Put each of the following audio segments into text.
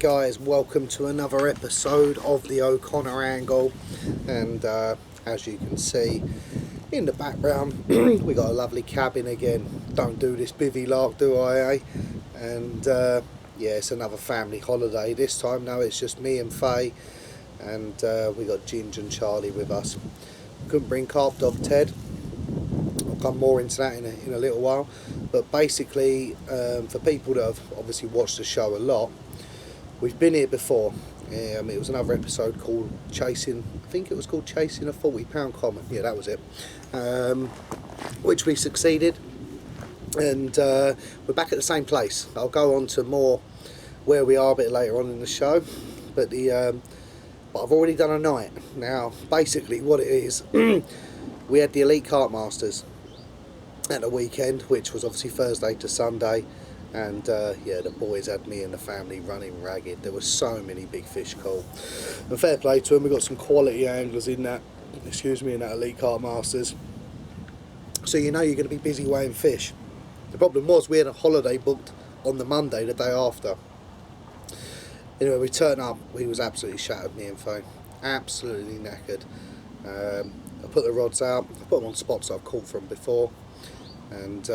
guys, welcome to another episode of the O'Connor Angle. And as you can see in the background, we got a lovely cabin again. Don't do this bivvy lark, do I, eh? And yeah, it's another family holiday this time. Now it's just me and Faye, and we got Ginge and Charlie with us. Couldn't bring Carp Dog Ted. I'll come more into that in a little while. But basically, for people that have obviously watched the show a lot, we've been here before. It was another episode called Chasing, I think it was called Chasing a 40-pound comet. Yeah, that was it. Which we succeeded. And we're back at the same place. I'll go on to more where we are a bit later on in the show. But but I've already done a night. Now, basically what it is, we had the Elite Carp Masters at the weekend, which was obviously Thursday to Sunday. And yeah, the boys had me and the family running ragged. There were so many big fish caught. And fair play to them, we got some quality anglers in that, in that Elite Carp Masters. So you know you're going to be busy weighing fish. The problem was we had a holiday booked on the Monday, the day after. Anyway, we turned up, we was absolutely shattered, me and Faye. Absolutely knackered. I put the rods out, I put them on spots I've caught from before. And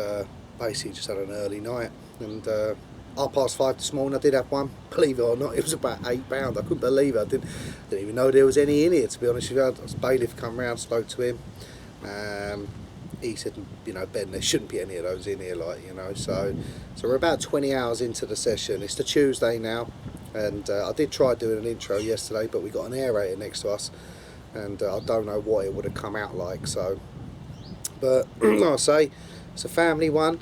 basically just had an early night. And 5:30 this morning I did have one. Believe it or not, it was about £8. I couldn't believe it. I didn't even know there was any in here, to be honest with you. Bailiff come round, spoke to him. He said, you know, Ben, there shouldn't be any of those in here, like, you know. So we're about 20 hours into the session. It's the Tuesday now, and I did try doing an intro yesterday, but we got an aerator next to us, and I don't know what it would have come out like. So, but like I say, it's a family one.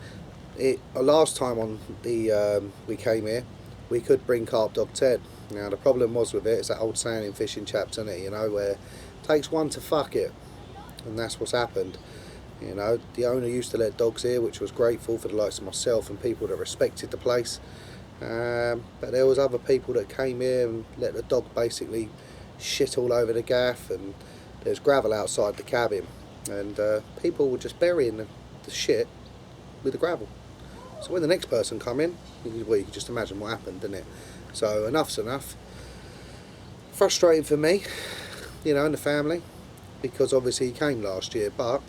Last time on the we came here, we could bring Carp Dog Ted. Now the problem was with it, it's that old saying in fishing chaps, isn't it? You know, where it takes one to fuck it, and that's what's happened. You know, the owner used to let dogs here, which was grateful for the likes of myself and people that respected the place. But there was other people that came here and let the dog basically shit all over the gaff, and there's gravel outside the cabin, and people were just burying the shit with the gravel. So when the next person come in, well, you can just imagine what happened, didn't it? So enough's enough. Frustrating for me, you know, and the family, because obviously he came last year, but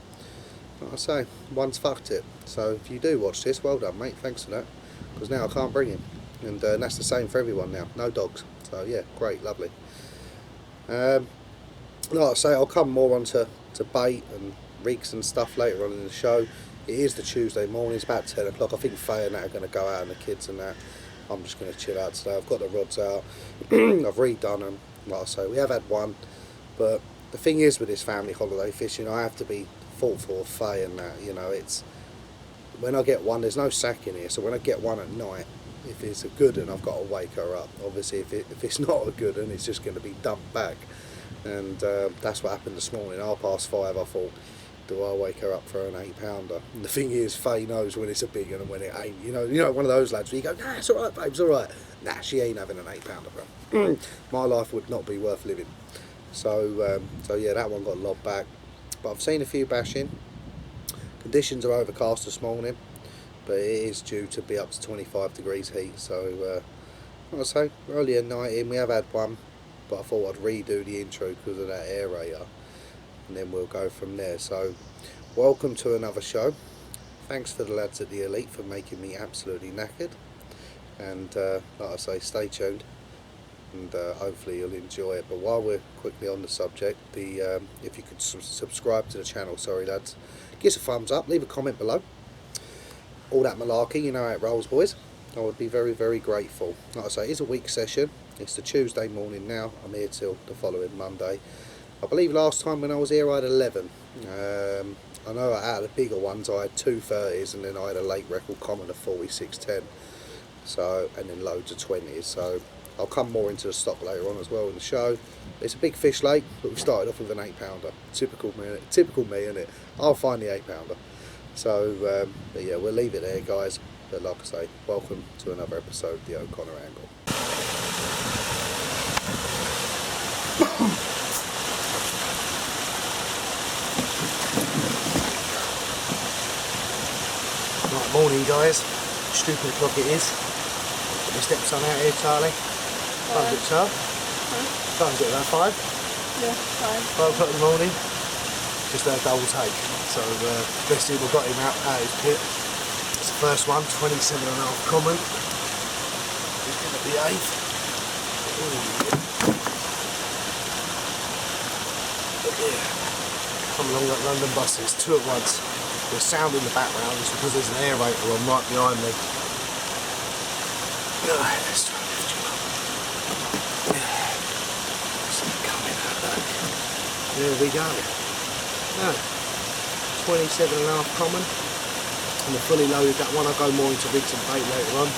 like I say, one's fucked it. So if you do watch this, well done, mate, thanks for that, because now I can't bring him, and that's the same for everyone now, no dogs. So yeah, great, lovely. Like I say, I'll come more on to bait and rigs and stuff later on in the show. It is the Tuesday morning, it's about 10 o'clock. I think Faye and that are going to go out, and the kids and that. I'm just going to chill out today. I've got the rods out. I've redone them. Like I say, we have had one. But the thing is with this family holiday fishing, I have to be thoughtful of Faye and that. You know, it's when I get one, there's no sack in here. So when I get one at night, if it's a good one, I've got to wake her up. Obviously, if it's not a good one, it's just going to be dumped back. And that's what happened this morning. 5:30, I thought, do I wake her up for an 8-pounder? And the thing is, Faye knows when it's a big one and when it ain't. You know, one of those lads where you go, nah, it's alright, babe, it's alright. Nah, she ain't having an 8-pounder, bro. My life would not be worth living. So yeah, that one got lobbed back. But I've seen a few bashing. Conditions are overcast this morning, but it is due to be up to 25 degrees heat. So, like I say, earlier night in, we have had one, but I thought I'd redo the intro because of that aerator, and then we'll go from there. So welcome to another show. Thanks for the lads at the Elite for making me absolutely knackered, and like I say, stay tuned, and hopefully you'll enjoy it. But while we're quickly on the subject, if you could subscribe to the channel, sorry lads, give us a thumbs up, leave a comment below, all that malarkey, you know how it rolls, boys. I would be very, very grateful. Like I say, it's a week session. It's the Tuesday morning now. I'm here till the following Monday. I believe last time when I was here I had 11. I know out of the bigger ones I had 2 30s, and then I had a late record common of 46.10. So, and then loads of 20s. So I'll come more into the stock later on as well in the show. It's a big fish lake, but we started off with an 8-pounder. Typical me, isn't it? I'll find the 8-pounder. So, but yeah, we'll leave it there, guys. But like I say, welcome to another episode of the O'Connor Angle. Right, morning guys. Stupid o'clock it is. Put my stepson out here, Charlie. Time it, sir. Time's it about 5? Yeah, 5. 5 o'clock in the morning. Just a double take. So let's see, we've got him out his pit. It's the first one, 27.5 common. He's going to be 8th. Look here. Come along like London buses, 2 at once. The sound in the background is because there's an aerator on right behind me. Let's try and lift you up. See it coming out back. There we go. 27.5 common. And the fully loaded, that one I'll go more into rigs and bait later on.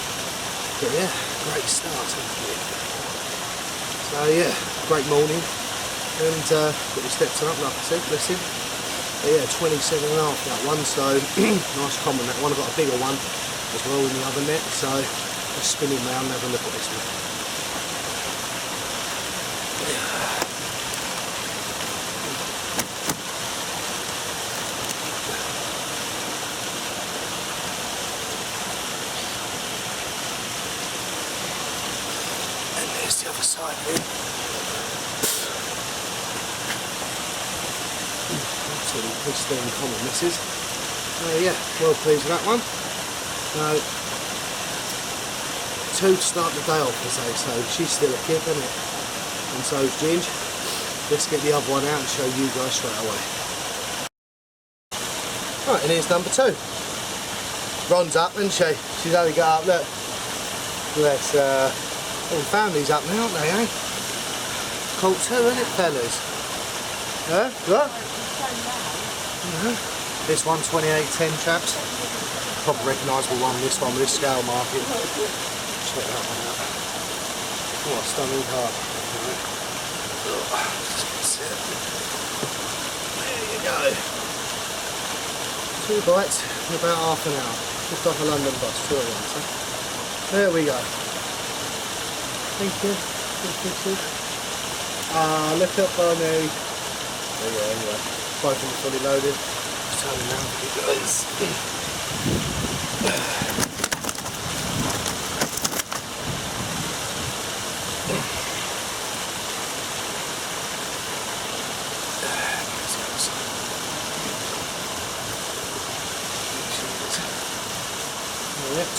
But yeah, great start. So yeah, great morning. And got the steps up, like I said, bless him. But yeah, 27.5 that one, so nice common that one. I've got a bigger one as well in the other net, so let's spin him round and have a look at this one. And there's the other side of it. Pristine common misses. Yeah, well pleased with that one. 2 to start the day off, as they say. She's still a kid, isn't it? And so's Ginge. Let's get the other one out and show you guys straight away. Right, and here's number 2. Ron's up, isn't she? She's only got up, look. Let's, all the family's up now, aren't they, eh? Caught 2, isn't it, fellas? Huh? What? This one, 2810 chaps. Proper recognisable one, this one with this scale market. Check that one out. What a stunning carp. There you go. 2 bites in about half an hour. Just like a London bus, 2 at once. Huh? There we go. Thank you. Look up on me. There you go, anyway. Both of them fully loaded. Just turn them around for you guys.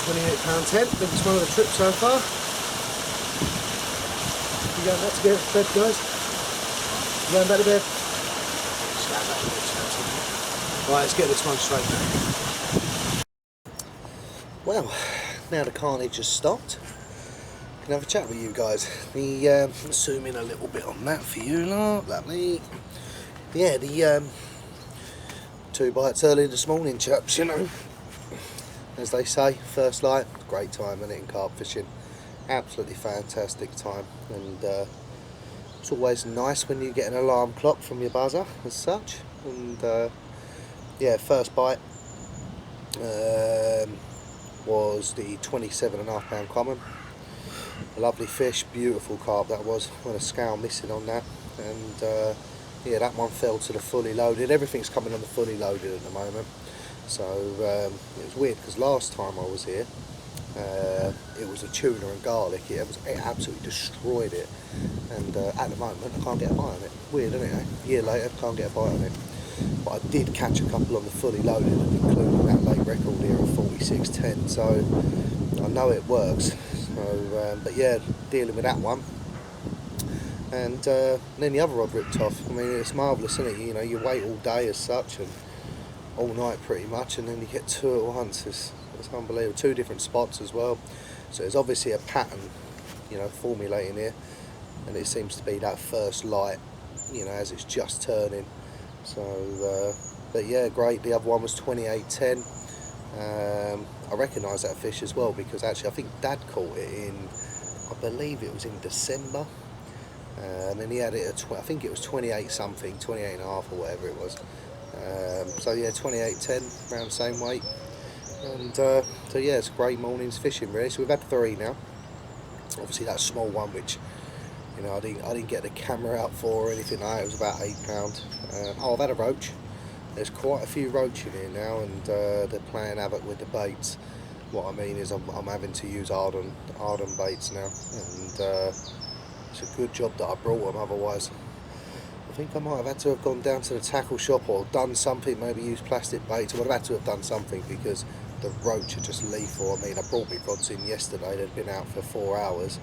£28.10. Biggest one of the trip so far. You going back to bed, guys? You going back to bed? Right, let's get this one straight now. Well, now the carnage has stopped, I can have a chat with you guys. Zoom in a little bit on that for you lot, lovely. Yeah, the 2 bites early this morning, chaps, you know. As they say, first light, great time, isn't it, in carp fishing. Absolutely fantastic time, and it's always nice when you get an alarm clock from your buzzer as such. And yeah, first bite was the 27.5 pound common. A lovely fish, beautiful carp that was, with a scale missing on that. And yeah, that one fell to the fully loaded. Everything's coming on the fully loaded at the moment. So it was weird because last time I was here, it was a tuna and garlic. It absolutely destroyed it, and at the moment I can't get a bite on it. Weird, isn't it? A year later, can't get a bite on it. But I did catch a couple on the fully loaded, including that late record here of 46.10. So I know it works. So, but yeah, dealing with that one, and then the other rod ripped off. I mean, it's marvellous, isn't it? You know, you wait all day as such, and all night pretty much, and then you get 2 at once. It's unbelievable. 2 different spots as well. So there's obviously a pattern, you know, formulating here, and it seems to be that first light, you know, as it's just turning. So, but yeah, great. The other one was 28.10. I recognise that fish as well because actually I think Dad caught it in, I believe it was in December, and then he had it at I think it was 28 something, 28 and a half or whatever it was. So yeah, 28.10, around the same weight. And so yeah, it's a great morning's fishing really. So we've had 3 now. Obviously that small one, which, you know, I didn't get the camera out for or anything like that. It was about £8. Oh, I've had a roach. There's quite a few roach in here now, and they're playing havoc with the baits. What I mean is I'm having to use Arden baits now, and It's a good job that I brought them, otherwise I think I might have had to have gone down to the tackle shop or done something, maybe used plastic baits. I would have had to have done something because the roach are just lethal. I mean, I brought my rods in yesterday, they'd been out for 4 hours.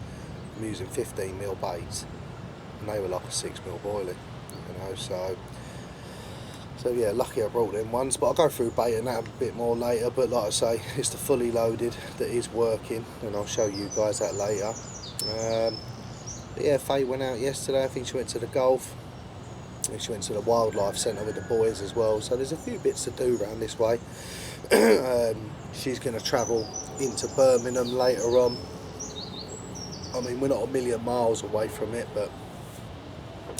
I'm using 15mm baits and they were like a 6mm boilie, you know, so yeah, lucky I brought in ones, but I'll go through baiting that a bit more later. But like I say, it's the fully loaded that is working, and I'll show you guys that later. But yeah, Faye went out yesterday. I think she went to the golf, and she went to the wildlife centre with the boys as well, so there's a few bits to do around this way. She's going to travel into Birmingham later on. I mean, we're not a million miles away from it, but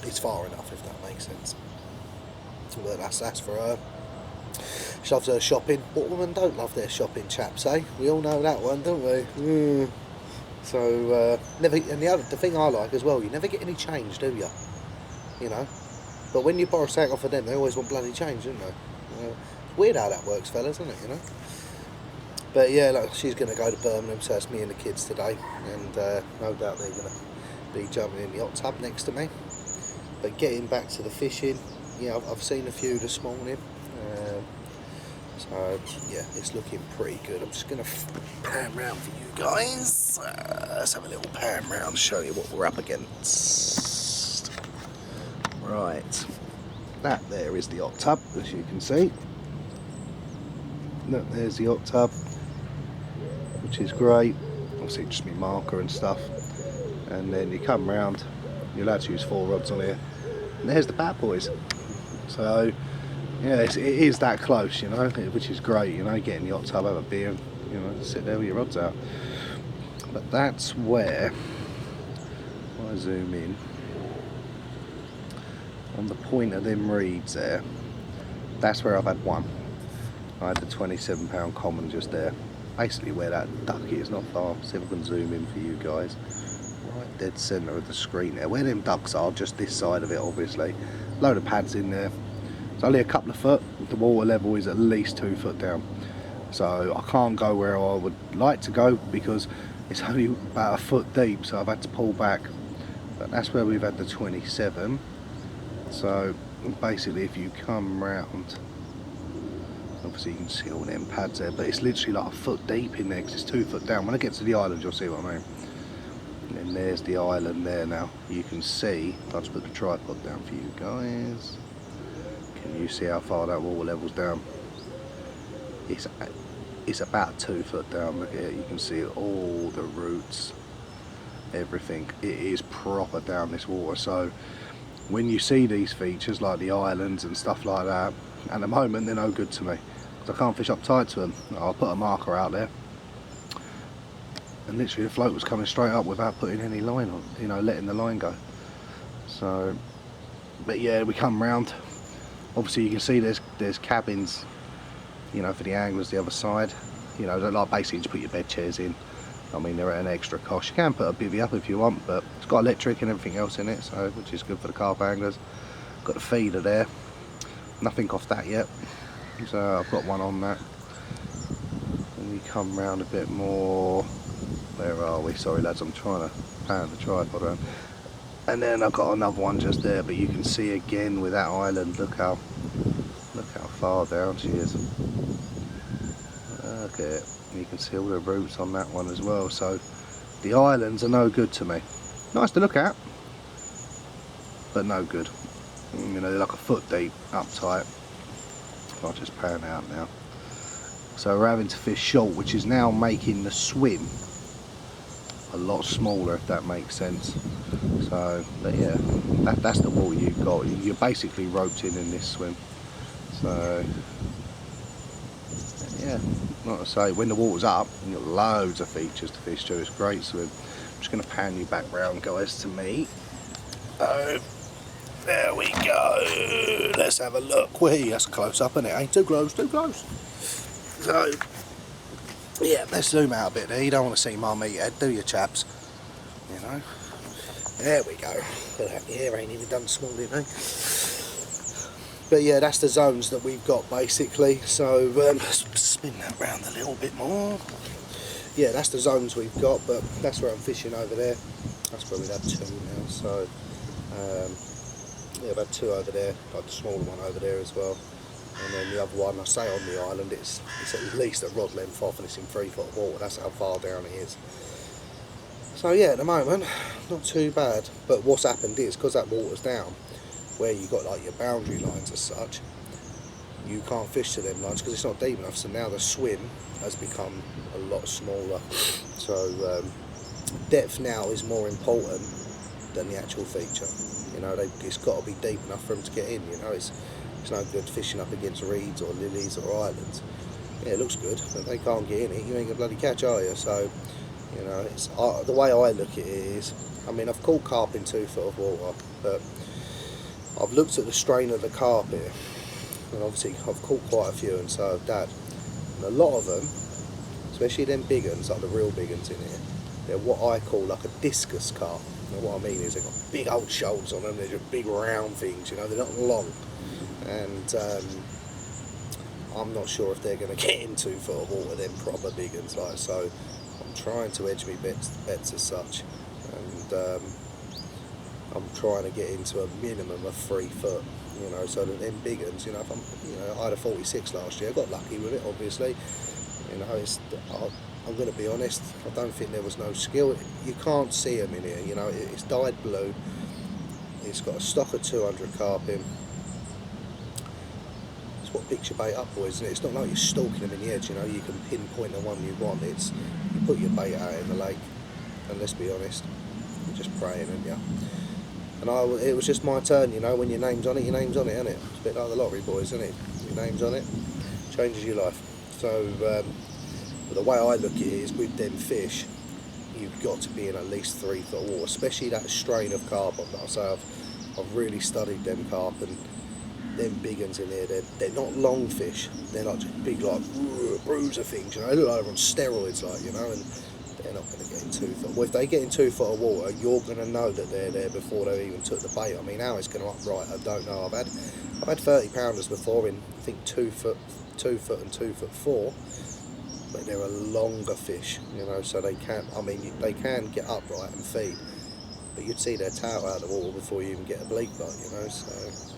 it's far enough, if that makes sense. But that's for her. She loves her shopping. What women don't love their shopping, chaps, eh? We all know that one, don't we? So never. And the thing I like as well, you never get any change, do you? You know. But when you borrow something off of them, they always want bloody change, don't they? Weird how that works, fellas, isn't it? You know. But yeah, like, she's going to go to Birmingham, so it's me and the kids today, and no doubt they're going to be jumping in the hot tub next to me. But getting back to the fishing. Yeah, I've seen a few this morning, so yeah, it's looking pretty good. I'm just going to pan round for you guys. Let's have a little pan round, show you what we're up against. Right, that there is the hot tub, as you can see. Look, there's the hot tub, which is great. Obviously just my marker and stuff, and then you come round, you're allowed to use 4 rods on here, and there's the bad boys. So yeah, it is that close, you know, which is great, you know, get in the hot tub, have a beer, you know, sit there with your rods out. But that's where, if I zoom in, on the point of them reeds there, that's where I've had one. I had the 27-pound common just there, basically where that duck is, not far. See if I can zoom in for you guys. Right dead centre of the screen there, where them ducks are, just this side of it obviously. Load of pads in there. It's only a couple of foot. The water level is at least 2 foot down, so I can't go where I would like to go because it's only about a foot deep, so I've had to pull back. But that's where we've had the 27. So basically if you come round, obviously you can see all them pads there, but it's literally like a foot deep in there because it's 2 foot down. When I get to the island you'll see what I mean. And then there's the island there now. You can see, I'll just put the tripod down for you guys. Can you see how far that water level's down? It's about 2 foot down. Look at it, you can see all the roots, everything. It is proper down this water. So when you see these features like the islands and stuff like that, at the moment they're no good to me because I can't fish up tight to them. I'll put a marker out there, and literally the float was coming straight up without putting any line on, you know, letting the line go. So, but yeah, we come round. Obviously you can see there's cabins, you know, for the anglers the other side. You know, like basically just put your bed chairs in. I mean, they're at an extra cost. You can put a bivvy up if you want, but it's got electric and everything else in it, so which is good for the carp anglers. Got the feeder there. Nothing off that yet, so I've got one on that. And we come round a bit more. Where are we? Sorry lads, I'm trying to pan the tripod around. And then I've got another one just there, but you can see again with that island, look how far down she is. Look at it. You can see all the roots on that one as well. So the islands are no good to me. Nice to look at, but no good. You know, they're like a foot deep, uptight. I'll just pan out now. So we're having to fish short, which is now making the swim a lot smaller, if that makes sense. So, but yeah, that's the water you've got. You're basically roped in this swim. So, yeah, like I say, when the water's up, you've got loads of features to fish to. It's a great swim. I'm just going to pan you back round, guys, to me. Oh, there we go. Let's have a look. Whee, that's close up, isn't it? Ain't too close, too close. So, yeah, let's zoom out a bit there. You don't want to see my meathead, do you, chaps? You know. There we go. Look at that, my hair ain't even done small, eh? But yeah, that's the zones that we've got basically. So let's spin that round a little bit more. Yeah, that's the zones we've got, but that's where I'm fishing over there. That's where we'd have 2 now. So yeah, I've had 2 over there, like the smaller one over there as well. And then the other one, I say on the island, it's at least a rod length off and it's in 3 foot of water. That's how far down it is. So yeah, at the moment, not too bad. But what's happened is, because that water's down, where you got like your boundary lines as such, you can't fish to them lines because it's not deep enough. So now the swim has become a lot smaller. So depth now is more important than the actual feature. You know, it's got to be deep enough for them to get in. You know, it's no good fishing up against reeds or lilies or islands. Yeah, it looks good, but they can't get in it. You ain't gonna bloody catch, are you? So, you know, it's the way I look at it is, I mean, I've caught carp in 2 foot of water, but I've looked at the strain of the carp here, and obviously I've caught quite a few, and so have Dad. And a lot of them, especially them big ones, like the real big ones in here, they're what I call like a discus carp. And what I mean is they've got big old shoulders on them, they're just big round things, you know, they're not long. And I'm not sure if they're going to get in 2 foot of water, them proper big ones, like, so I'm trying to edge me bets as such, and I'm trying to get into a minimum of 3 foot, you know, so that them big ones, you know, I had a 46 last year, I got lucky with it, obviously, you know, I'm going to be honest, I don't think there was no skill. You can't see them in here, you know, it's dyed blue, it's got a stock of 200 carp in. It's what picks your bait up, boys, isn't it? It's not like you're stalking them in the edge, you know, you can pinpoint the one you want. It's, you put your bait out in the lake, and let's be honest, you're just praying, aren't you? And it was just my turn, you know, when your name's on it, your name's on it, isn't it? It's a bit like the lottery, boys, isn't it? Your name's on it, changes your life. So, but the way I look at it is, with them fish, you've got to be in at least 3 foot of water, especially that strain of carp. I'll say I've really studied them carp, and them big ones in there, they're not long fish, they're not just big like bruiser things, you know, they look like they're on steroids, like, you know, and they're not going to get in 2 foot. Well, if they get in 2 foot of water, you're going to know that they're there before they even took the bait. I mean, how it's going to upright, I don't know. I've had 30 pounders before in, I think, 2 foot and 2 foot 4, but they're a longer fish, you know, so they can, I mean, they can get upright and feed, but you'd see their tail out of the water before you even get a bleak bite, you know, so.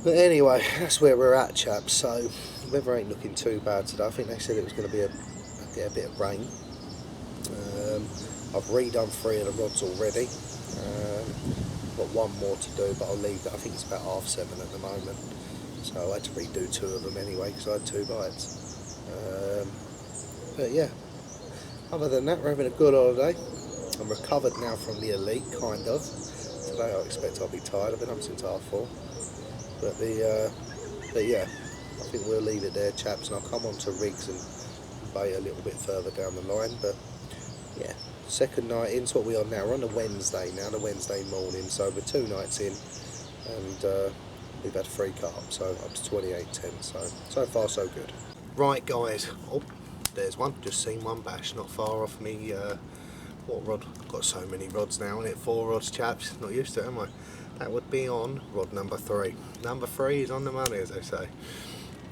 But anyway, that's where we're at, chaps. So the weather ain't looking too bad today. I think they said it was going to be a bit of rain. I've redone 3 of the rods already. Got 1 more to do, but I'll leave that. I think it's about 7:30 at the moment. So I had to redo 2 of them anyway because I had 2 bites. But yeah, other than that, we're having a good holiday. I'm recovered now from the elite, kind of. Today I expect I'll be tired. I've been up since 4:30. But yeah, I think we'll leave it there, chaps, and I'll come on to rigs and bait a little bit further down the line. But yeah, second night in, so what we are now. We're on the Wednesday now, the Wednesday morning, so we're 2 nights in, and we've had 3 carp, so up to 28.10, so far so good. Right guys, oh, there's one, just seen one bash, not far off me. What rod? I've got so many rods now, isn't it? 4 rods, chaps, not used to it, am I? That would be on rod number 3. Number 3 is on the money, as they say.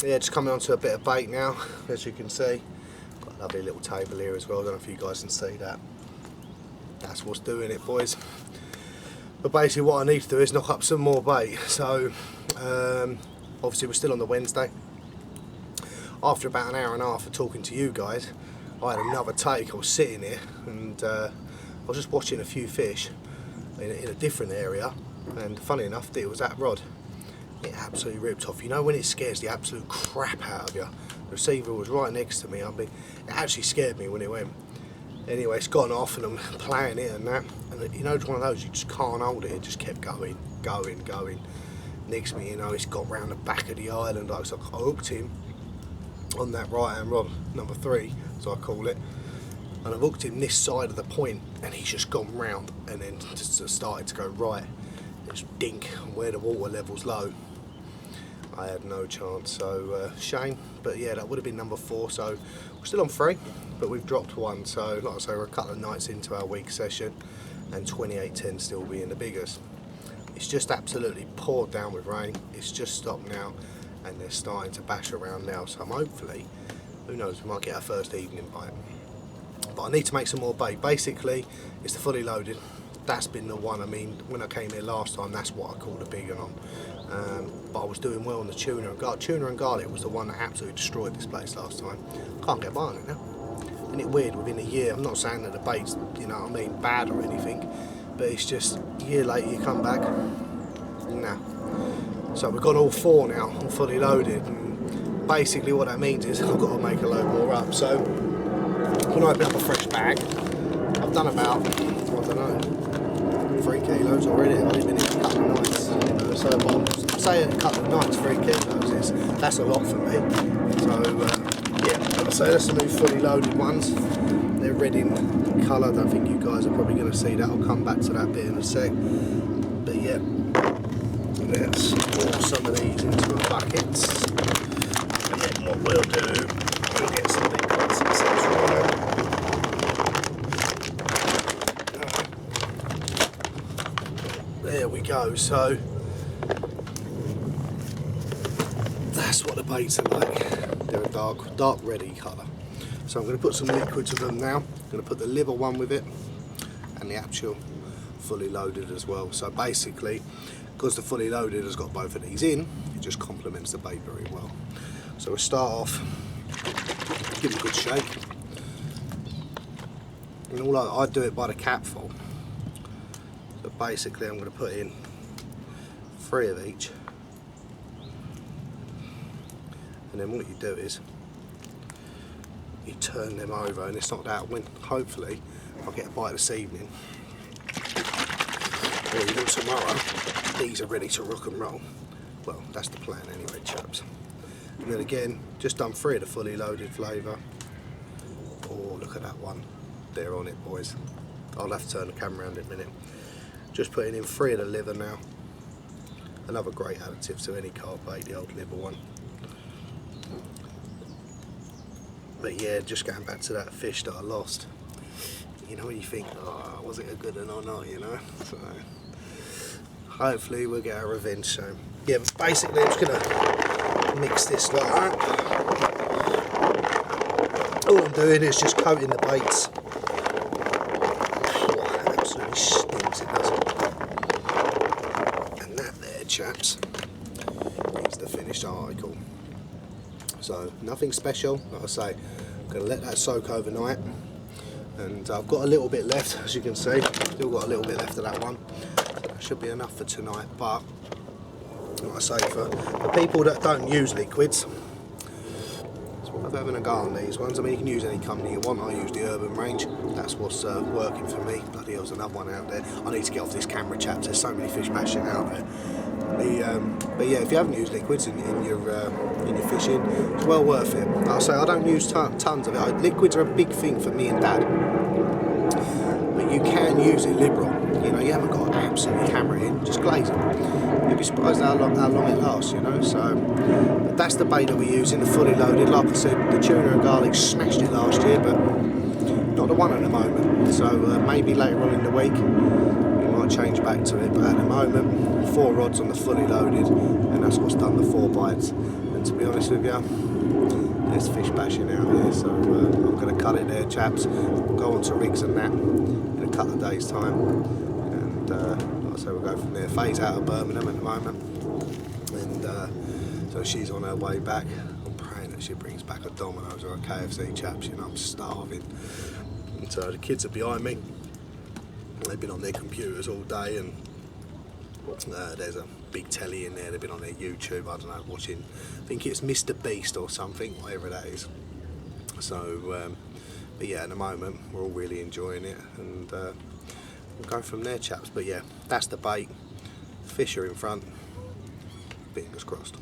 Yeah, just coming on to a bit of bait now, as you can see. Got a lovely little table here as well, I don't know if you guys can see that. That's what's doing it, boys. But basically what I need to do is knock up some more bait. So, obviously we're still on the Wednesday. After about an hour and a half of talking to you guys, I had another take. I was sitting here and I was just watching a few fish in a different area, and funny enough, it was that rod. It absolutely ripped off. You know when it scares the absolute crap out of you? The receiver was right next to me. It actually scared me when it went. Anyway, it's gone off and I'm playing it and that. And you know, it's one of those, you just can't hold it. It just kept going. Next thing you know, it's got round the back of the island. I hooked him on that right hand rod, number 3, as I call it, and I've hooked him this side of the point, and he's just gone round and then just started to go right. It's dink, where the water level's low, I had no chance, so shame. But yeah, that would have been number 4, so we're still on 3, but we've dropped 1, so like I say, we're a couple of nights into our week session, and 28.10 still being the biggest. It's just absolutely poured down with rain. It's just stopped now, and they're starting to bash around now, so hopefully, who knows, we might get our first evening bite. but I need to make some more bait. Basically, it's the fully loaded. That's been the one. I mean, when I came here last time, that's what I called a big one on. But I was doing well on the tuna and garlic. Tuna and garlic was the one that absolutely destroyed this place last time. Can't get by on it now. Isn't it weird? Within a year, I'm not saying that the bait's, you know what I mean, bad or anything, but it's just a year later you come back, nah. So we've got all 4 now, all fully loaded. And basically, what that means is I've got to make a load more up. So when I open up a fresh bag, I've done about, I don't know, 3 kilos already. I've only been here a couple of nights, you know, so I'm saying a couple of nights, 3 kilos that's a lot for me. So yeah, so that's the new fully loaded ones. They're red in colour. I don't think you guys are probably going to see that. I'll come back to that bit in a sec. But yeah, let's pour some of these into the buckets. And then what we'll do, we'll get some big ones, etc. There we go. So that's what the baits are like. They're a dark reddy colour. So I'm going to put some liquid to them now. I'm going to put the liver one with it and the actual fully loaded as well. So basically, because the fully loaded has got both of these in, it just complements the bait very well. So we'll start off, give it a good shake. And all I do it by the capful. So basically I'm going to put in 3 of each. And then what you do is you turn them over, and it's not that when hopefully I'll get a bite this evening or even tomorrow, these are ready to rock and roll. Well, that's the plan anyway, chaps. And then again, just done 3 of the fully loaded flavour. Oh, look at that one. They're on it, boys. I'll have to turn the camera around in a minute. Just putting in 3 of the liver now. Another great additive to any carp bait, the old liver one. But yeah, just going back to that fish that I lost. You know, when you think, oh, was it a good one or not, you know? So hopefully we'll get our revenge soon. Yeah, but basically I'm just gonna mix this like that. All I'm doing is just coating the baits. Oh, that absolutely stinks, it does. And that there, chaps, is the finished article. So nothing special, like I say, I'm going to let that soak overnight, and I've got a little bit left, as you can see, still got a little bit left of that one, so that should be enough for tonight. But like I say, for people that don't use liquids, it's worth having a go on these ones. I mean, you can use any company you want. I use the Urban range, that's what's working for me. Bloody hell's another one out there. I need to get off this camera, chaps, there's so many fish mashing out there. But yeah, if you haven't used liquids in your fishing, it's well worth it. Like I say, I don't use tons of it. Liquids are a big thing for me and Dad, but you can use it liberal. You know, you haven't got to absolutely hammer it in, just glaze it. You'll be surprised how long it lasts, you know. So but that's the bait that we use in the fully loaded. Like I said, the tuna and garlic smashed it last year, but not the one at the moment. So maybe later on in the week change back to it, but at the moment 4 rods on the fully loaded, and that's what's done the 4 bites. And to be honest with you, there's fish bashing out here, so I'm going to cut it there, chaps. We'll go on to rigs and that in a couple of days time, and like I say, we'll go from there. Faye's out of Birmingham at the moment, and so she's on her way back. I'm praying that she brings back a Domino's or a KFC, chaps. You know, I'm starving. And so the kids are behind me. They've been on their computers all day, and there's a big telly in there. They've been on their YouTube, I don't know, watching, I think it's Mr. Beast or something, whatever that is. So, but yeah, at the moment we're all really enjoying it, and we'll go from there, chaps. But yeah, that's the bait. Fish are in front. Fingers crossed.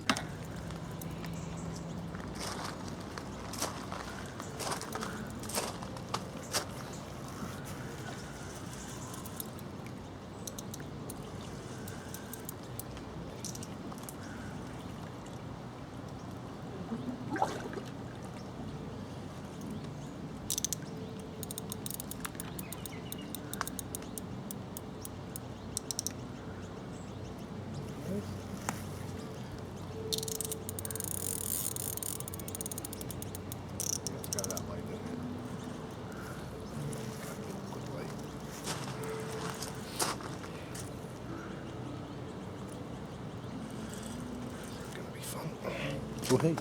Woohoo.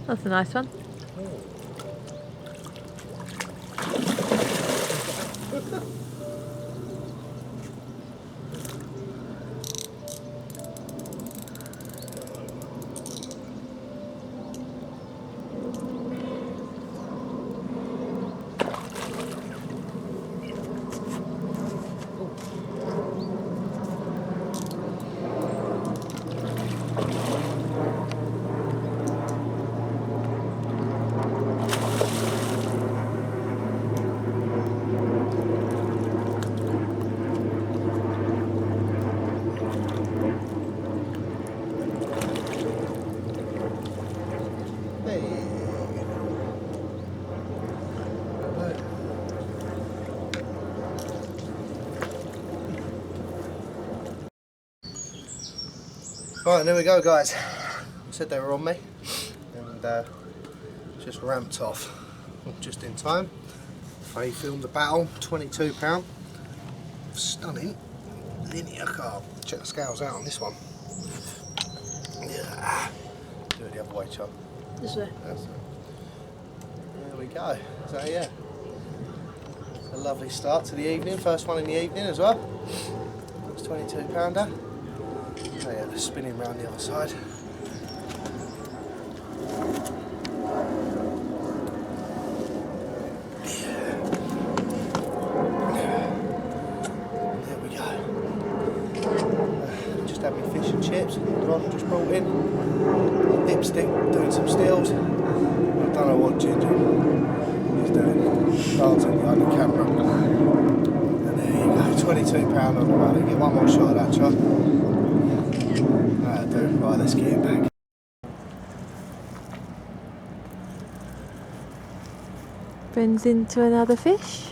That's a nice one. Right, there we go, guys. I said they were on me, and just ramped off just in time. Faye filmed the battle, £22. Stunning linear carp. Check the scales out on this one. Yeah. Do it the other way, Chuck. This way. That's it. There we go. So yeah, a lovely start to the evening. First one in the evening as well. It's £22. Oh yeah, they're spinning round the other side. There we go. Just had my fish and chips. Ron just brought in dipstick, doing some stills. I don't know what Ginger is doing. Dancing behind the camera. And there you go, £22 on the rally. Get one more shot of that, Chuck. That'll do. Right, let's get it back. Bends into another fish.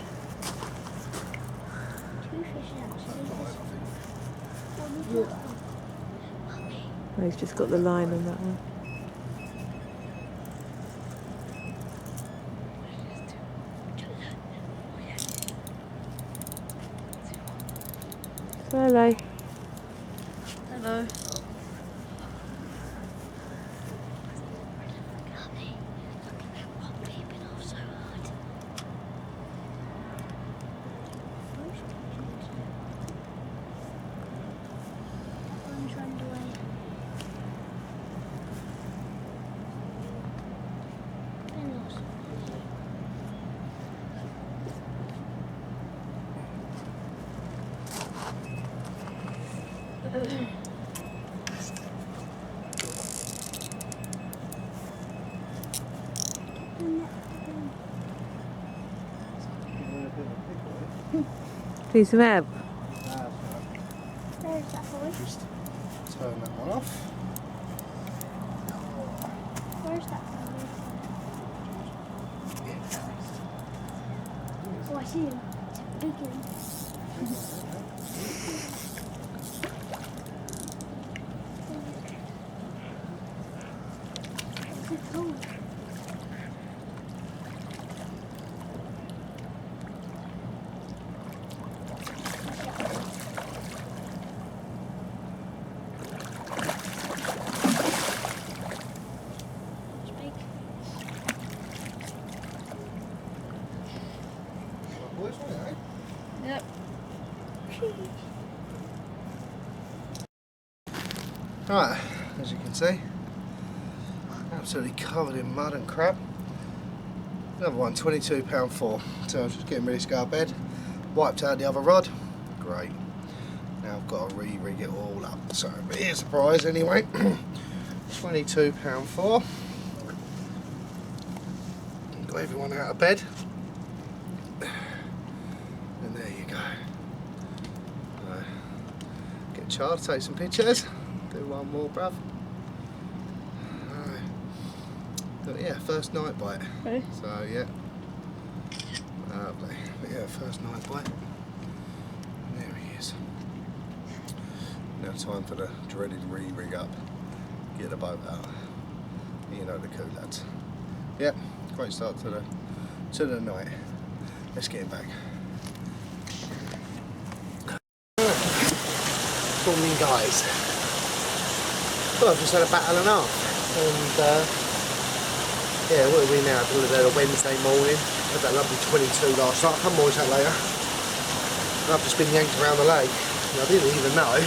Oh, he's just got the line on that one. Hello. Hello. Piece of ebb. There's that one. Just turn that one off. Where's that one? Oh, I see him. It's a big one. It's a cold. Yep. Right, as you can see, absolutely covered in mud and crap. Another one, £22 for. So I was just getting ready to go to bed. Wiped out the other rod. Great. Now I've got to re-rig it all up. So here's the prize anyway. £22 for. Got everyone out of bed. And there you go. Get Chard, take some pictures. Do one more, bruv. But yeah, first night bite. Okay. So yeah. Lovely. But yeah, first night bite. And there he is. Now time for the dreaded re-rig up. Get the boat out. You know the coup, lads. Yep, great start to the night. Let's get him back. Morning, guys. Well, I've just had a battle and a half, and yeah, what are we now? A Wednesday morning. Had that lovely 22 last night. Come more that later. And I've just been yanked around the lake. And I didn't even know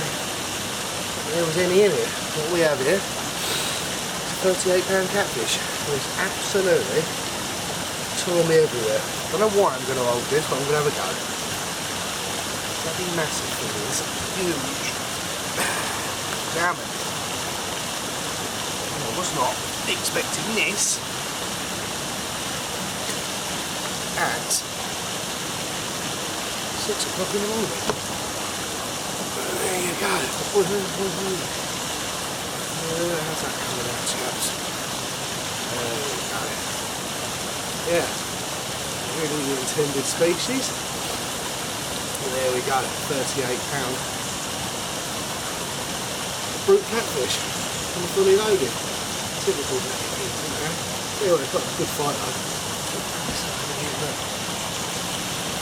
there was any in it. What we have here is a 38-pound catfish. It's absolutely tore me everywhere. I don't know why I'm going to hold this, but I'm going to have a go. Bloody massive thing is huge. Damn it. I was not expecting this at 6 o'clock in the morning. There you go. How's that coming out, chaps? There we go. Yeah, really the intended species. And there we go, 38-pound brute catfish, and fully loaded. Typical catfish, you know. Yeah, well, it's got a good fight though.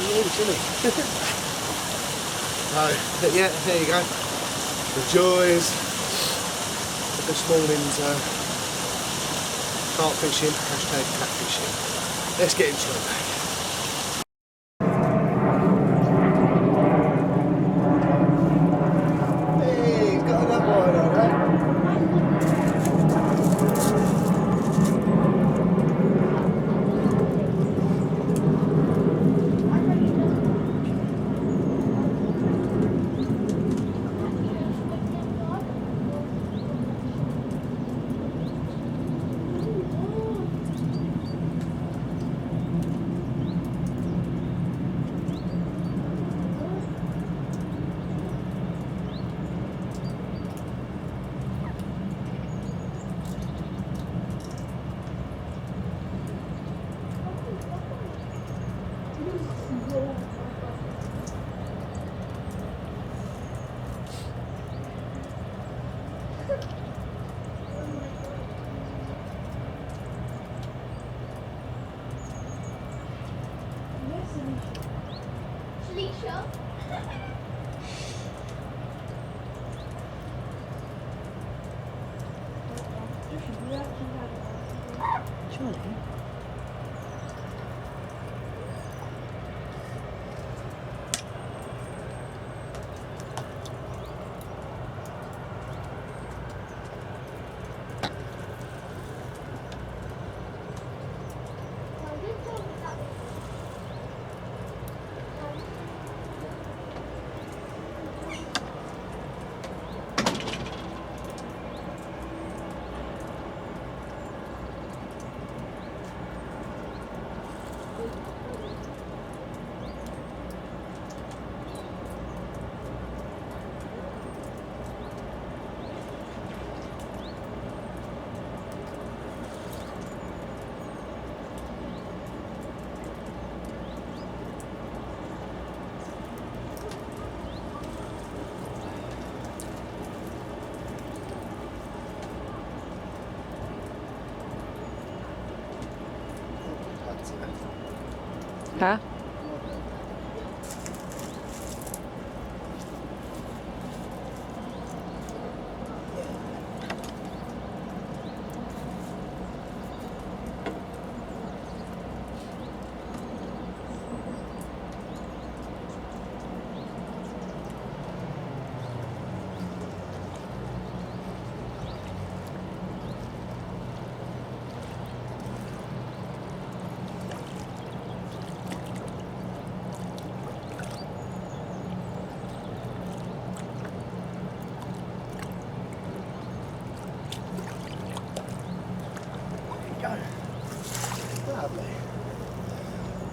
Huge, isn't he? So, but yeah, there you go. The joys of this morning's carp fishing, hashtag catfishing. Let's get into it. Hey, he's got another one on there. Surely. Huh?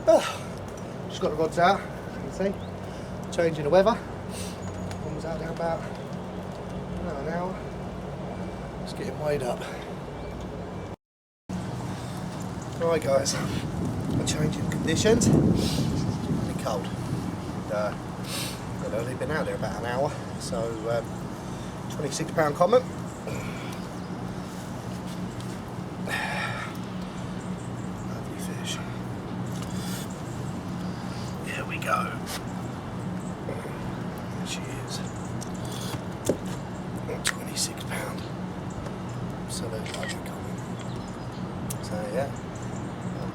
Just got the rods out, you can see. Changing the weather. One was out there about an hour. Let's get him weighed up. Alright guys, a change in conditions. Really cold. And, I've only been out there about an hour, so £26 common. Lovely fish. Here we go. There she is. £26. Absolute lovely common. So yeah.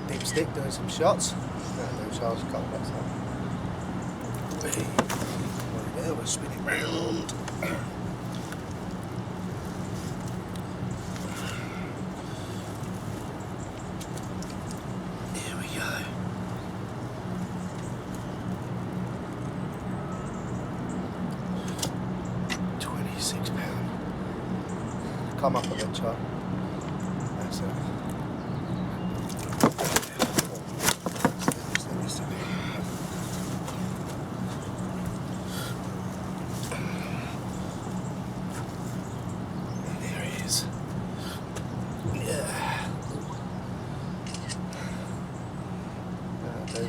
Deep stick doing some shots. No charge cold, that's all. Right there, we'll spin it round. Here we go. £26. Come up a bit, Charlie. That's it.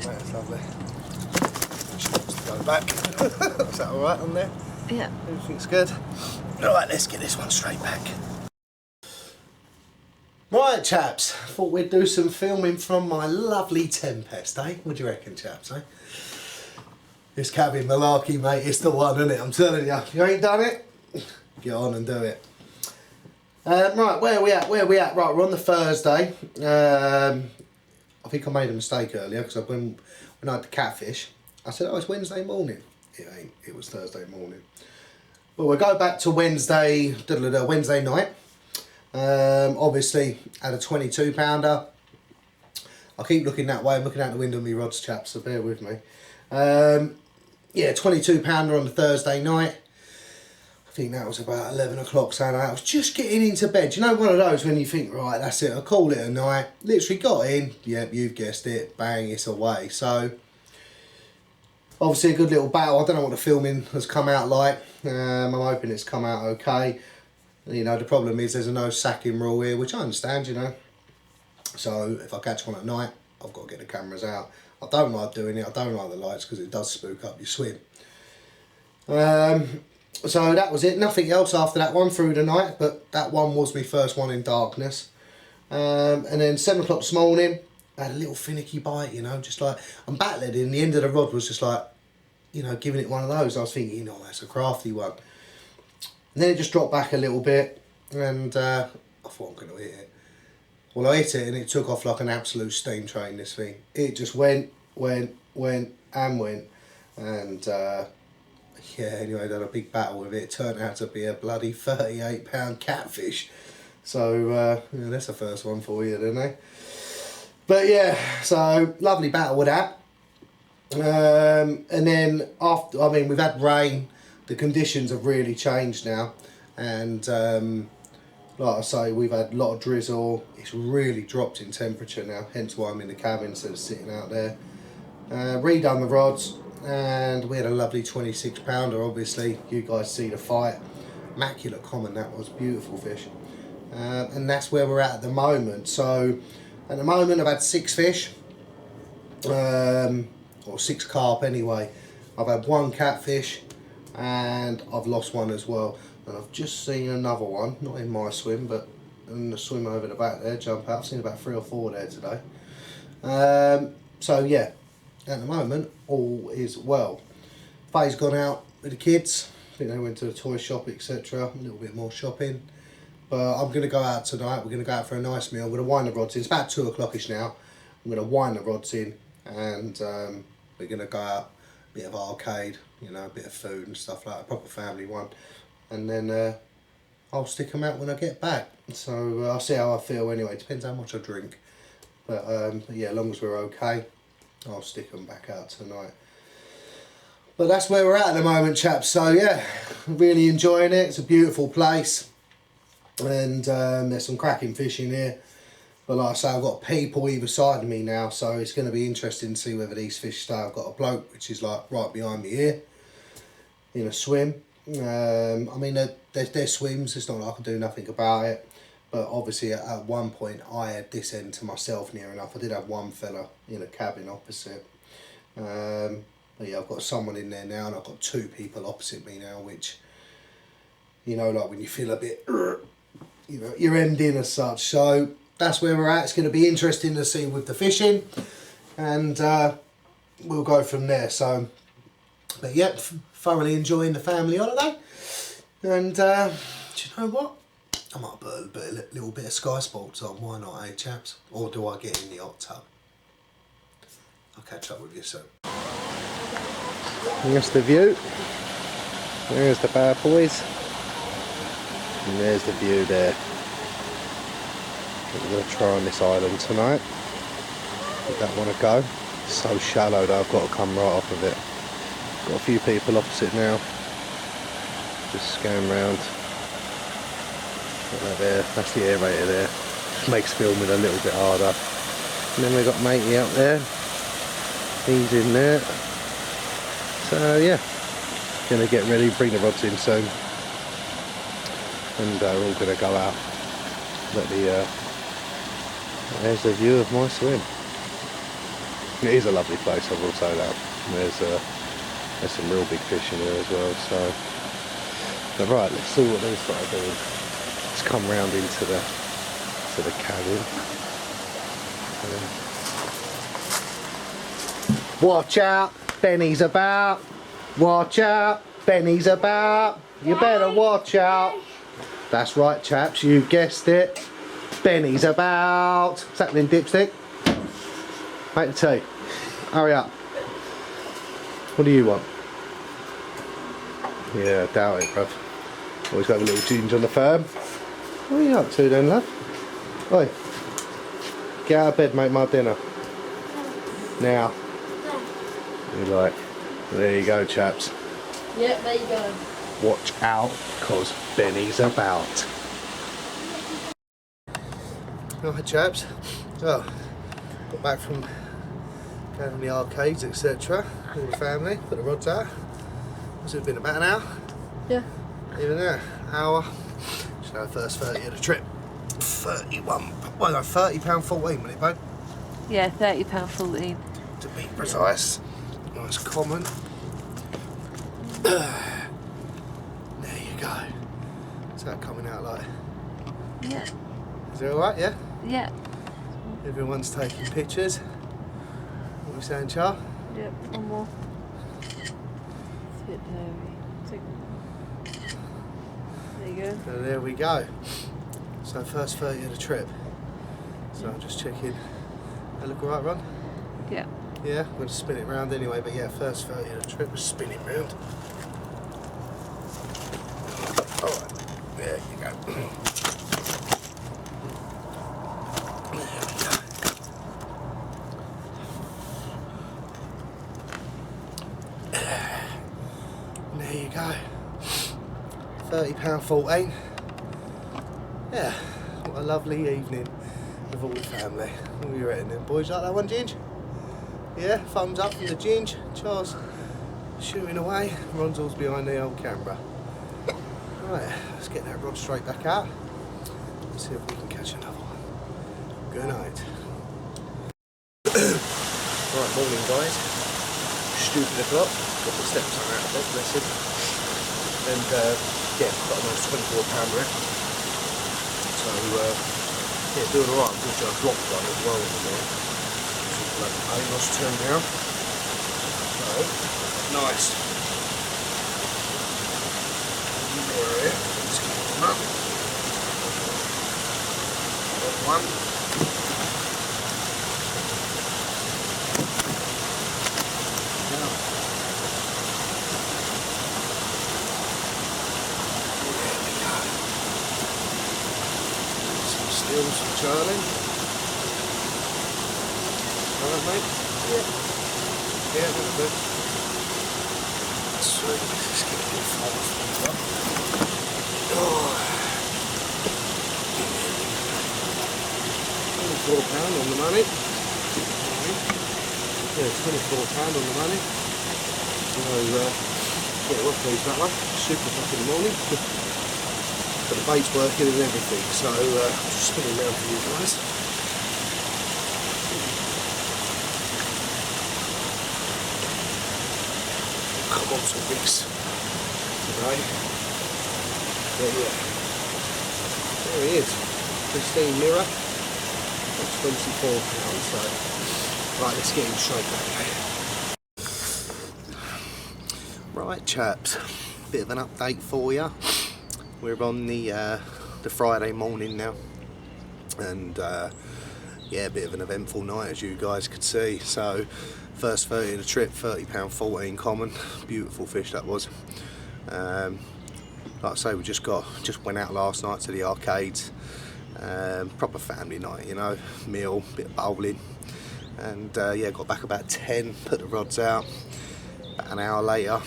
That's lovely. She wants to go back. Is that alright on there? Yeah. Everything's good. Alright, let's get this one straight back. Right, chaps. Thought we'd do some filming from my lovely Tempest, eh? What do you reckon, chaps, eh? This cabin malarkey, mate, it's the one, isn't it? I'm telling you. If you ain't done it, get on and do it. Right, where are we at? Where are we at? Right, we're on the Thursday. I think I made a mistake earlier because when I had the catfish, I said, oh, it's Wednesday morning. It ain't, it was Thursday morning. But we'll go back to Wednesday night. Obviously, had a 22 pounder. I keep looking that way, I'm looking out the window of my rods, chaps, so bear with me. Yeah, 22 pounder on the Thursday night. I think that was about 11 o'clock Saturday. I was just getting into bed. You know, one of those when you think, right, that's it, I'll call it a night. Literally got in, yep, you've guessed it, bang, it's away. So, obviously a good little battle. I don't know what the filming has come out like. I'm hoping it's come out okay. You know, the problem is there's a no sacking rule here, which I understand, you know. So, if I catch one at night, I've got to get the cameras out. I don't like doing it, I don't like the lights because it does spook up your swim. So that was it, nothing else after that one through the night, but that one was my first one in darkness. And then 7 o'clock this morning, I had a little finicky bite, you know, just like, I'm battling in, the end of the rod was just like, you know, giving it one of those. I was thinking, oh, that's a crafty one. And then it just dropped back a little bit, and I thought I'm going to hit it. Well, I hit it, and it took off like an absolute steam train, this thing. It just went, and yeah, anyway, I had a big battle with it. It turned out to be a bloody 38-pound catfish. So, yeah, that's the first one for you, didn't I? But yeah, so lovely battle with that. And then after, I mean, we've had rain. The conditions have really changed now. And like I say, we've had a lot of drizzle. It's really dropped in temperature now, hence why I'm in the cabin instead of sitting out there. Redone the rods. And we had a lovely 26 pounder, obviously. You guys see the fight. Immaculate common, that was. Beautiful fish. And that's where we're at the moment. So, at the moment I've had 6 fish. Or 6 carp anyway. I've had 1 catfish. And I've lost 1 as well. And I've just seen another one. Not in my swim, but in the swim over the back there. Jump out. I've seen about 3 or 4 there today. So, yeah. At the moment, all is well. Faye's gone out with the kids. I think they went to the toy shop, etc. A little bit more shopping. But I'm going to go out tonight. We're going to go out for a nice meal. I'm going to wind the rods in. It's about 2 o'clock-ish now. I'm going to wind the rods in. And we're going to go out, a bit of arcade, you know, a bit of food and stuff like that. A proper family one. And then I'll stick them out when I get back. So I'll see how I feel anyway. Depends how much I drink. But yeah, as long as we're okay, I'll stick them back out tonight. But that's where we're at the moment, chaps. So yeah, really enjoying it. It's a beautiful place. And there's some cracking fish in here. But like I say, I've got people either side of me now, so it's going to be interesting to see whether these fish stay. I've got a bloke which is like right behind me here in a swim. I mean, they're swims, it's not like I can do nothing about it. But obviously at one point I had this end to myself near enough. I did have one fella in a cabin opposite. But yeah, I've got someone in there now, and I've got two people opposite me now, which, you know, like when you feel a bit, you know, you're ending as such. So that's where we're at. It's going to be interesting to see with the fishing, and we'll go from there. So, but yeah, thoroughly enjoying the family holiday, and do you know what? I might put a little bit of Sky Sports on. Why not, eh, chaps? Or do I get in the hot tub? I'll catch up with you soon. Here's the view. There's the bad boys. And there's the view there. We're going to try on this island tonight. I don't want to go. It's so shallow that I've got to come right off of it. Got a few people opposite now. Just scan round. Right there, that's the aerator there. Just makes filming a little bit harder. And then we've got Matey out there. He's in there. So yeah, gonna get ready, bring the rods in soon, and we're all gonna go out. Let the there's the view of my swim. It is a lovely place, I will say that. There's some real big fish in here as well. So, but right, let's see what these guys are doing. Let's come round into the cabin. Watch out, Benny's about. Watch out, Benny's about. You better watch out. That's right, chaps, you guessed it. Benny's about. What's happening, Dipstick? Make the tea. Hurry up. What do you want? Yeah, I doubt it, bruv. Always got a little ginger on the firm. What are you up to then, love? Oi. Get out of bed, make my dinner. Now. You're like, there you go, chaps. Yep, there you go. Watch out, because Benny's about. Alright, chaps. Well, got back from going to the arcades, etc. with the family, put the rods out. Has it been about an hour? Yeah. Even there, hour. So first 30 of the trip. 31, well no, £30.14, wasn't it, babe? Yeah, £30.14. To be precise. Nice common. There you go. Is that coming out like? Yeah. Is it alright, yeah? Yeah. Everyone's taking pictures. What are we saying, Char? Yep, one more. It's a bit blurry. There you go. So there we go. So first 30 of the trip. So I'm just checking. That look alright, Ron? Yeah. Yeah, we're going to spin it round anyway, but yeah, first 30 of the trip was spinning round. Alright, there you go. There you go. £30.14. Yeah, what a lovely evening with all the family. What are you reckon then, boys? Like that one, Ginge? Yeah, thumbs up from the Ginge. Charles shooting away. Ronzal's behind the old camera. Right, let's get that rod straight back out. Let's see if we can catch another one. Good night. Right, morning guys. Stupid o'clock. Got the stepson out of bed, bless him. And yeah, got a nice £24 rep. So yeah, doing alright. I'm going to drop one as well in there. Like Amos turned down. So nice. There, let's get them up. Got one. Some Charlie. Alright, mate? Yeah. Yeah, a little bit. Sweet. Let's just get a bit full of oh. £24 on the money. Yeah, £24 on the money. So, yeah, well pleased that one. Super o'clock in the morning. But the bait's working and everything, so just spinning around for you guys. Come on, some rigs today. But yeah, there he is. Pristine mirror. £24. So, right, let's get him straight back. Right, chaps, bit of an update for you. We're on the Friday morning now, and yeah, a bit of an eventful night, as you guys could see. So, first 30 of the trip, £30 14 common. Beautiful fish that was. Like I say, we just went out last night to the arcades. Proper family night, you know, meal, bit of bowling, and yeah, got back about 10, put the rods out. About an hour later,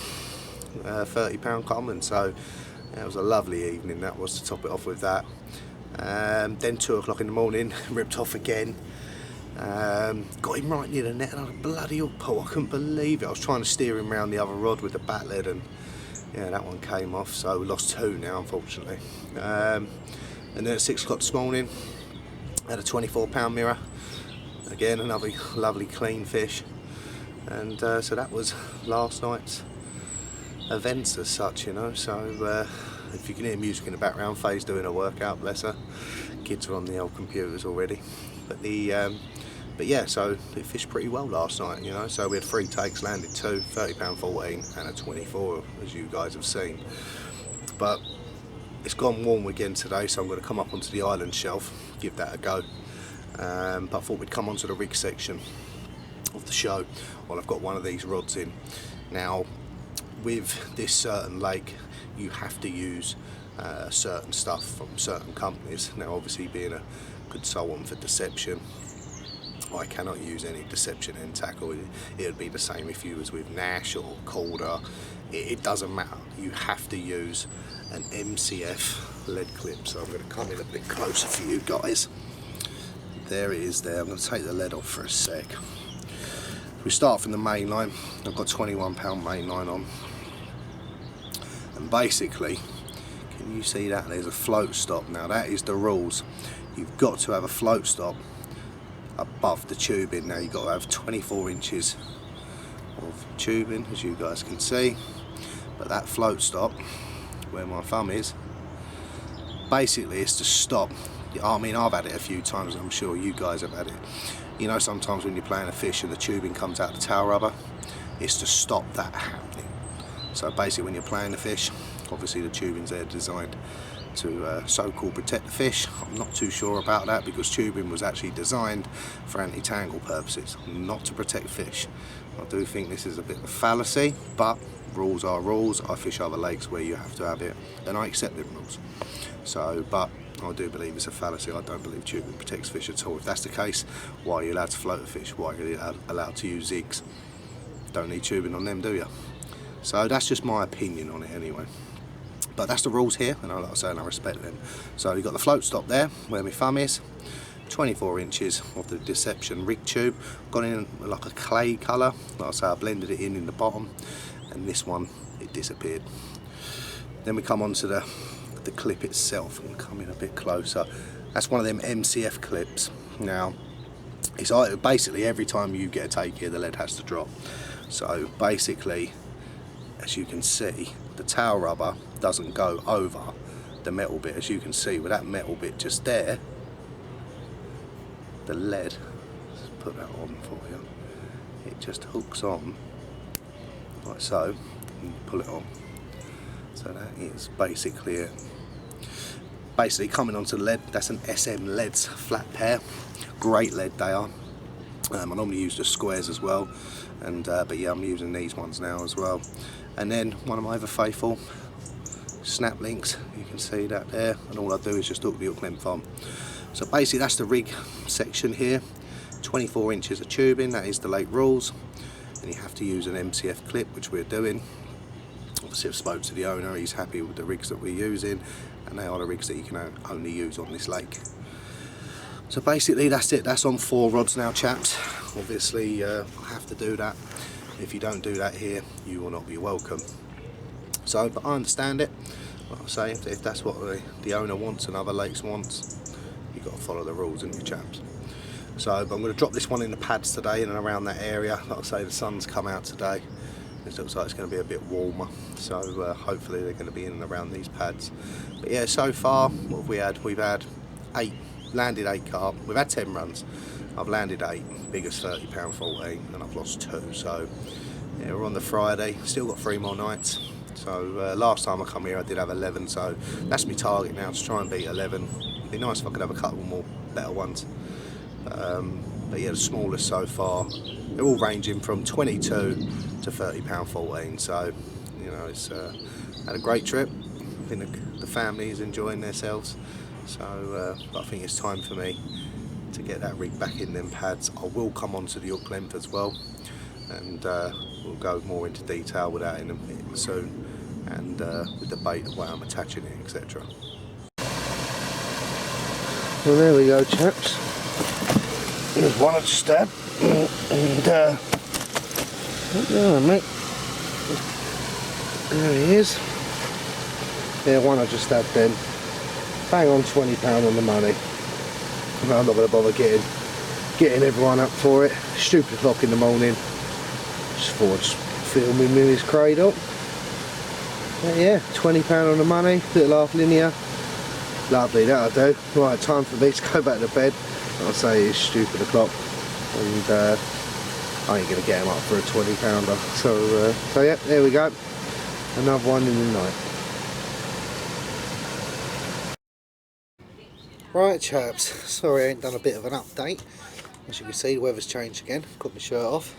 £30 common. So yeah, it was a lovely evening. That was, to top it off with that. Then 2 o'clock in the morning, ripped off again. Got him right near the net and I had a bloody up pull. I couldn't believe it. I was trying to steer him around the other rod with the bat lead, and yeah, that one came off. So we lost 2 now, unfortunately. And then at 6 o'clock this morning, had a £24 mirror. Again, another lovely clean fish. And so that was last night's events as such, you know. So if you can hear music in the background, Faye's doing a workout, bless her. Kids are on the old computers already. But yeah, so it fished pretty well last night, you know. So we had 3 takes, landed 2, £30 14 and a 24, as you guys have seen. But it's gone warm again today, so I'm going to come up onto the island shelf, give that a go. But I thought we'd come onto the rig section of the show while I've got one of these rods in. Now, with this certain lake, you have to use certain stuff from certain companies. Now, obviously, being a consultant for Deception, I cannot use any Deception end tackle. It would be the same if you was with Nash or Calder. It doesn't matter. You have to use an MCF lead clip. So I'm going to come in a bit closer for you guys. There it is there. I'm going to take the lead off for a sec. We start from the main line. I've got £21 main line on. And basically, can you see that? There's a float stop. Now that is the rules. You've got to have a float stop above the tubing. Now you've got to have 24 inches of tubing, as you guys can see. But that float stop, where my thumb is, basically it's to stop. I mean, I've had it a few times, and I'm sure you guys have had it. You know, sometimes when you're playing a fish and the tubing comes out the tail rubber, it's to stop that happening. So basically when you're playing the fish, obviously the tubing's there designed to so-called protect the fish. I'm not too sure about that, because tubing was actually designed for anti-tangle purposes, not to protect fish. I do think this is a bit of a fallacy, but rules are rules. I fish other lakes where you have to have it, and I accept the rules. So, but I do believe it's a fallacy. I don't believe tubing protects fish at all. If that's the case, why are you allowed to float a fish? Why are you allowed to use zigs? Don't need tubing on them, do you? So that's just my opinion on it anyway. But that's the rules here, and like I say, I respect them. So you've got the float stop there, where my thumb is. 24 inches of the Deception rig tube. Got in like a clay colour. Like I say, I blended it in the bottom, and this one, it disappeared. Then we come on to the clip itself and come in a bit closer. That's one of them MCF clips. Now, it's basically every time you get a take here, the lead has to drop. So basically, as you can see, the tail rubber doesn't go over the metal bit. As you can see, with that metal bit just there, the lead, let's put that on for you, it just hooks on like so, and pull it on. So that is basically it. Basically coming onto the lead, that's an SM leads flat pair. Great lead they are. I normally use the squares as well, and but yeah, I'm using these ones now as well. And then one of my other faithful snap links, you can see that there, and all I do is just hook the hook length on. So basically that's the rig section here. 24 inches of tubing, that is the lake rules, and you have to use an MCF clip, which we're doing. Obviously I've spoke to the owner, he's happy with the rigs that we're using, and they are the rigs that you can only use on this lake. So basically that's it, that's on 4 rods now, chaps. Obviously I have to do that. If you don't do that here, you will not be welcome. So, but I understand it. Like I say, if that's what the owner wants and other lakes wants, you've got to follow the rules, haven't you, chaps? So, but I'm going to drop this one in the pads today in and around that area. Like I say, the sun's come out today. It looks like it's going to be a bit warmer, so hopefully they're going to be in and around these pads. But yeah, so far, what have we had? We've had 8, landed 8 carp. We've had 10 runs. I've landed 8, biggest £30 14, and I've lost 2. So yeah, we're on the Friday, still got 3 more nights. So last time I come here I did have 11, so that's my target now, to try and beat 11. It'd be nice if I could have a couple more better ones. But yeah, the smallest so far, they're all ranging from 22 to £30 14. So you know, it's had a great trip. I think the family is enjoying themselves. So but I think it's time for me to get that rig back in them pads. I will come on to the hook length as well, and we'll go more into detail with that in soon, and with the bait, the way I'm attaching it, etc. Well, there we go, chaps. There's one I just stabbed, and yeah, mate. There he is. Yeah, one I just stabbed then. Bang on £20 on the money. No, I'm not going to bother getting everyone up for it. Stupid o'clock in the morning. Just thought I'd just film him in his cradle. But yeah, £20 on the money, little half linear. Lovely, that'll do. Right, time for me to go back to bed. Like I say, it's stupid o'clock, and I ain't going to get him up for a £20. So yeah, there we go. Another one in the night. Right, chaps, sorry I ain't done a bit of an update. As you can see, the weather's changed again. Got my shirt off.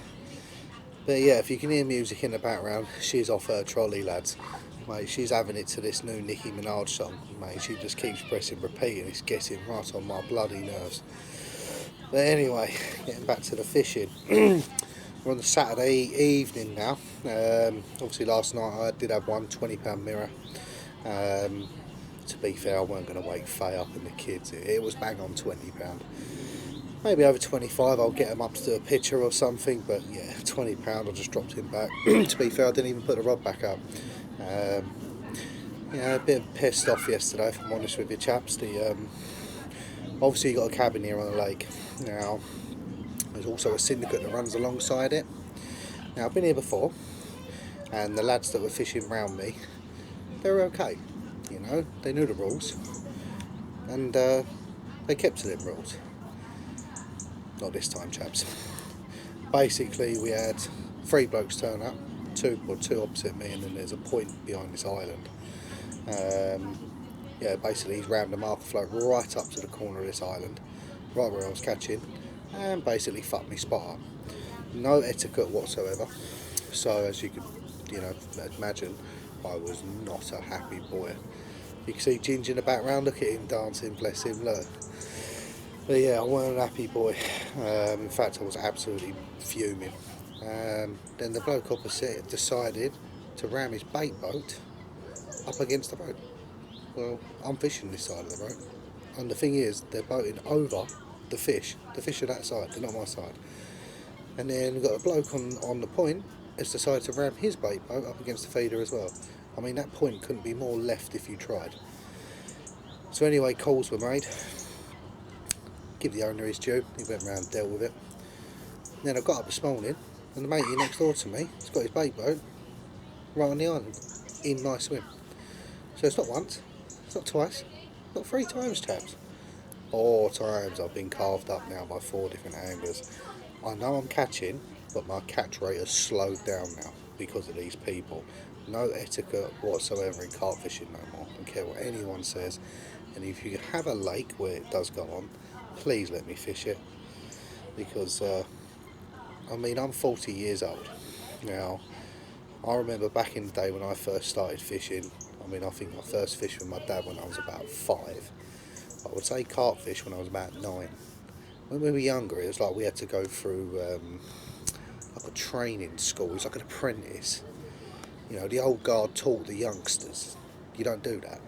But yeah, if you can hear music in the background, she's off her trolley, lads. Mate, she's having it to this new Nicki Minaj song. Mate, she just keeps pressing repeat and it's getting right on my bloody nerves. But anyway, getting back to the fishing. We're on the Saturday evening now. Obviously last night I did have one £20 mirror. To be fair, I weren't going to wake Faye up and the kids. It was bang on £20. Maybe over 25 I'll get them up to do a picture or something, but yeah, £20 I just dropped him back. To be fair, I didn't even put the rod back up. Yeah, a bit pissed off yesterday, if I'm honest with you, chaps. Obviously you got a cabin here on the lake. Now there's also a syndicate that runs alongside it. Now I've been here before, and the lads that were fishing around me, they were okay. You know, they knew the rules, and they kept to them rules. Not this time, chaps. Basically, we had 3 blokes turn up, two opposite me, and then there's a point behind this island. Yeah, basically he's rammed a marker float right up to the corner of this island, right where I was catching, and basically fucked me spot up. No etiquette whatsoever. So as you can, imagine, I was not a happy boy. You can see Ginger in the background, look at him dancing, bless him, look. But yeah, I wasn't a happy boy. In fact, I was absolutely fuming. Then the bloke opposite decided to ram his bait boat up against the boat. Well, I'm fishing this side of the boat, and the thing is, they're boating over the fish. The fish are that side, they're not my side. And then we've got a bloke on the point has decided to ram his bait boat up against the feeder as well. I mean, that point couldn't be more left if you tried. So anyway, calls were made. Give the owner his due. He went round and dealt with it. And then I got up this morning, and the matey next door to me has got his bait boat right on the island, in my swim. So it's not once, it's not twice, not 3 times, chaps. 4 times I've been carved up now by 4 different anglers. I know I'm catching, but my catch rate has slowed down now because of these people. No etiquette whatsoever in carp fishing no more. I don't care what anyone says. And if you have a lake where it does go on, please let me fish it. Because, I mean, I'm 40 years old. Now, I remember back in the day when I first started fishing, I mean, I think I first fished with my dad when I was about 5. I would say carp fish when I was about 9. When we were younger, it was like we had to go through like a training school. It was like an apprentice. You know, the old guard taught the youngsters. You don't do that.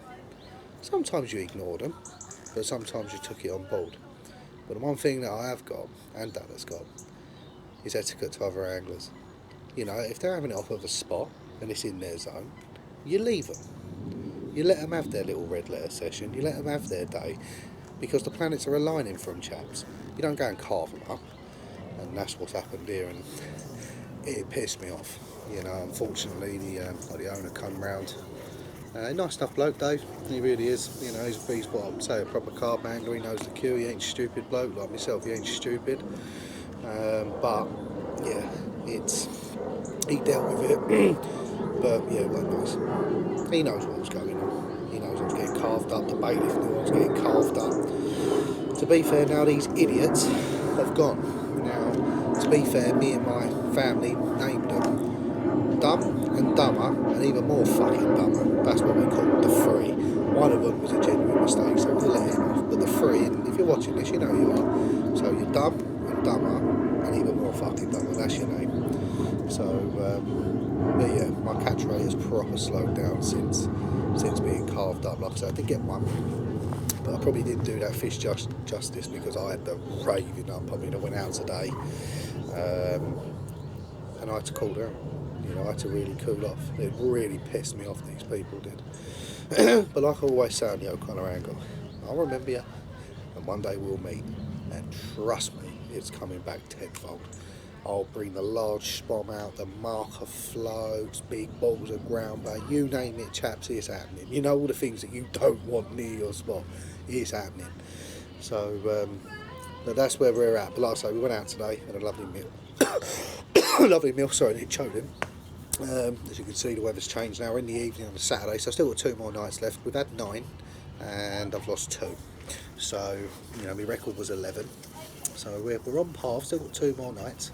Sometimes you ignored them, but sometimes you took it on board. But the one thing that I have got, and Dad has got, is etiquette to other anglers. You know, if they're having it off of a spot and it's in their zone, you leave them. You let them have their little red letter session. You let them have their day, because the planets are aligning for them, chaps. You don't go and carve them up, and that's what's happened here, and it pissed me off. You know, unfortunately, the owner come round. Nice enough bloke, Dave. He really is. You know, he's what I'd say, a proper carp angler. He knows the cue. He ain't a stupid bloke like myself. He ain't stupid. But yeah, he dealt with it. But yeah, it wasn't nice. He knows what was going on. He knows I was getting carved up. The bailiff knew I was getting carved up. To be fair, now these idiots have gone. Now, to be fair, me and my family named them Dumb and Dumber, and even more fucking dumber. That's what we call the three. One of them was a genuine mistake, so we'll let him off. But the three, and if you're watching this, you know who you are. So you're Dumb and Dumber, and even more fucking dumber. That's your name. So, but yeah, my catch rate has proper slowed down since being carved up. Like I said, I did get one, but I probably didn't do that fish justice because I had the raving up. I mean, I went out today, and I had to cool down. You know, I had to really cool off. It really pissed me off, these people did. But like I always say on the O'Connor angle, I'll remember you, and one day we'll meet. And trust me, it's coming back tenfold. I'll bring the large spom out, the marker floats, big balls of ground bait, you name it, chaps, it's happening. You know, all the things that you don't want near your spot, it's happening. So, but that's where we're at. But like I say, we went out today, had a lovely meal. Lovely meal, sorry, I didn't choke him. As you can see, the weather's changed now. We're in the evening on a Saturday, so I've still got 2 more nights left. We've had 9, and I've lost 2. So, you know, my record was 11. So we're on par. I've still got 2 more nights.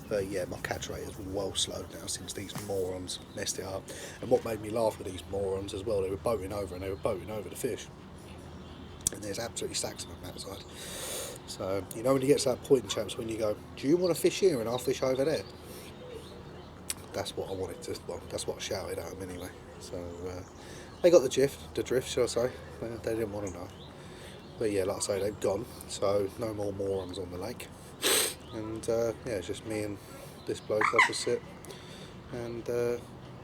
But yeah, my catch rate has well slowed now since these morons messed it up. And what made me laugh with these morons as well, they were boating over, and they were boating over the fish. And there's absolutely stacks of them outside. So, you know, when you get to that point, chaps, when you go, do you want to fish here and I'll fish over there? That's what I wanted to, well, that's what I shouted at them anyway. So, they got the drift, shall I say. They didn't want to know. But yeah, like I say, they've gone. So, no more morons on the lake. And yeah, it's just me and this bloke opposite. And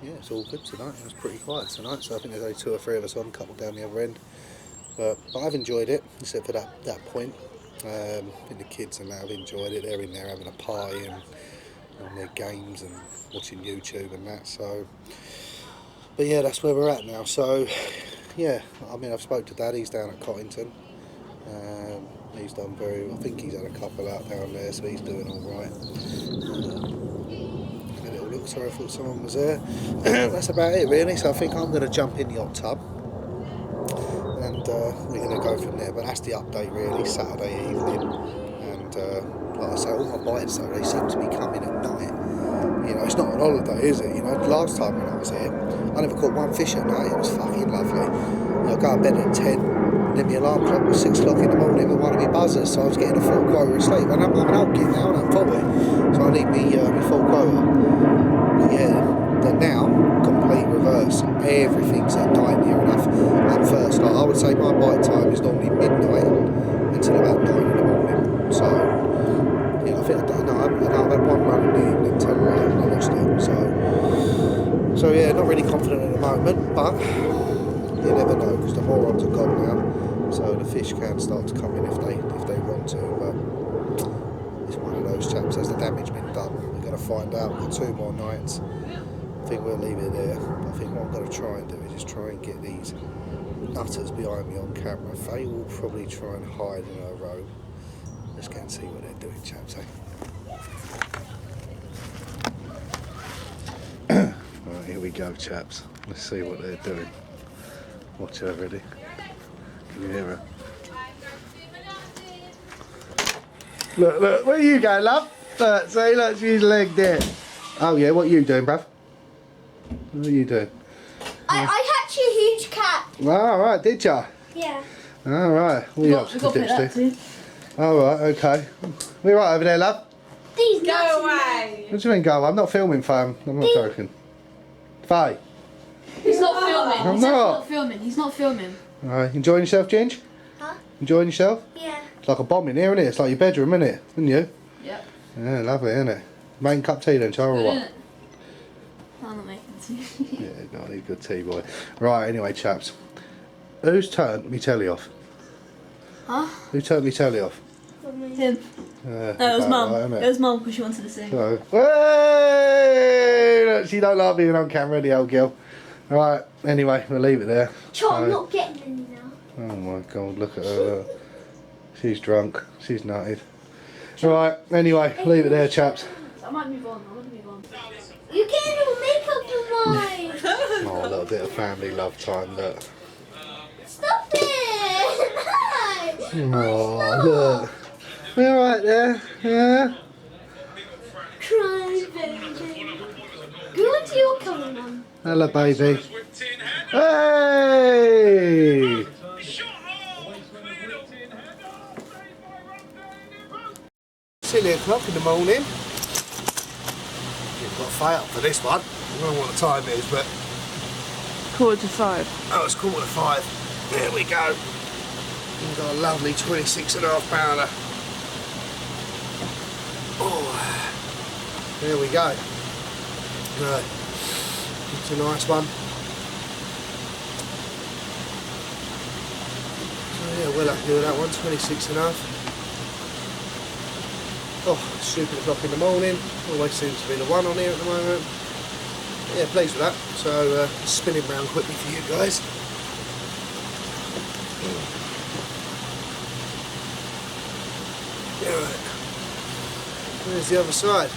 yeah, it's all good tonight. It was pretty quiet tonight. So I think there's only 2 or 3 of us on, a couple down the other end. But I've enjoyed it, except for that point. I think the kids and that have enjoyed it. They're in there having a pie and on their games and watching YouTube and that. So, but yeah, that's where we're at now. So, yeah, I mean, I've spoke to Dad. He's down at Cottington. He's done I think he's had a couple out down there, so he's doing all right. A little look. Sorry, I thought someone was there. That's about it, really. So I think I'm going to jump in the hot tub. And we're going to go from there, but that's the update really, Saturday evening. And like I say, all my bites though, they seem to be coming at night. You know, it's not an holiday, is it? You know, last time when I was here, I never caught one fish at night. It was fucking lovely. You know, I go to bed at 10, and then my alarm clock was 6 o'clock in the morning with one of my buzzers, so I was getting a full quota of sleep. And I'm an old kid now, and I'm 40, so I need me full quota. But yeah, they're now complete reverse. Everything's at night near enough. At first, like, I would say my bite time is normally midnight until about 9 in the morning. So, yeah, I think I've had one run in the evening until I lost it. So yeah, not really confident at the moment, but you never know because the morons are gone now. So the fish can start to come in if they want to. But it's one of those chaps. Has the damage been done? We're going to find out. We've got 2 more nights. I think we'll leave it there. I think what I'm going to try and do is just try and get these nutters behind me on camera. They will probably try and hide in a row. Let's go and see what they're doing, chaps, eh? Right, here we go, chaps. Let's see what they're doing. Watch her, ready? Can you hear her? Look, where you go, love? Look, see, look, she's legged it. Oh yeah, what are you doing, bruv? What are you doing? I hatched a huge cat. All right, did ya? Yeah. All right, what are you up to, Dipsy? All right, okay. We right over there, love? These Go away! What do you mean go? I'm not filming, fam. I'm not joking. Faye. He's not filming. I'm He's not. not filming. He's not filming. All right, enjoying yourself, Ginge? Huh? Enjoying yourself? Yeah. It's like a bomb in here, isn't it? It's like your bedroom, isn't it? Isn't you? Yep. Yeah, lovely, isn't it? Main cup tea then, Charles, or what? I'm not making tea. Yeah, not a good tea, boy. Right, anyway, chaps. Who's turned me telly off? Huh? Who turned me telly off? Him. No, it was Mum. It was Mum because she wanted to sing. So, hey! Look, she don't like being on camera, the old girl. Right, anyway, we'll leave it there. I'm not getting any now. Oh my god, look at her. Look. She's drunk. She's nutted. Right, anyway, leave it there, chaps. I might move on. I want to move on. You getting your makeup on mine. Oh, a little bit of family love time, look. Stop it. Oh, look. You alright there? Yeah? Cry, baby. Go into your cover, Mum. Hello, baby. Hey! Silly o'clock in the morning. You've got a fight up for this one. I don't know what the time is, but 4:45. oh, it's 4:45. There we go. We've got a lovely 26.5 pounder. Oh, there we go. Right. It's a nice one. So yeah, well happy with that one, 26.5. Oh, stupid o'clock in the morning. Always seems to be the one on here at the moment. Yeah, pleased with that. So spinning round quickly for you guys. Yeah, right. There's the other side.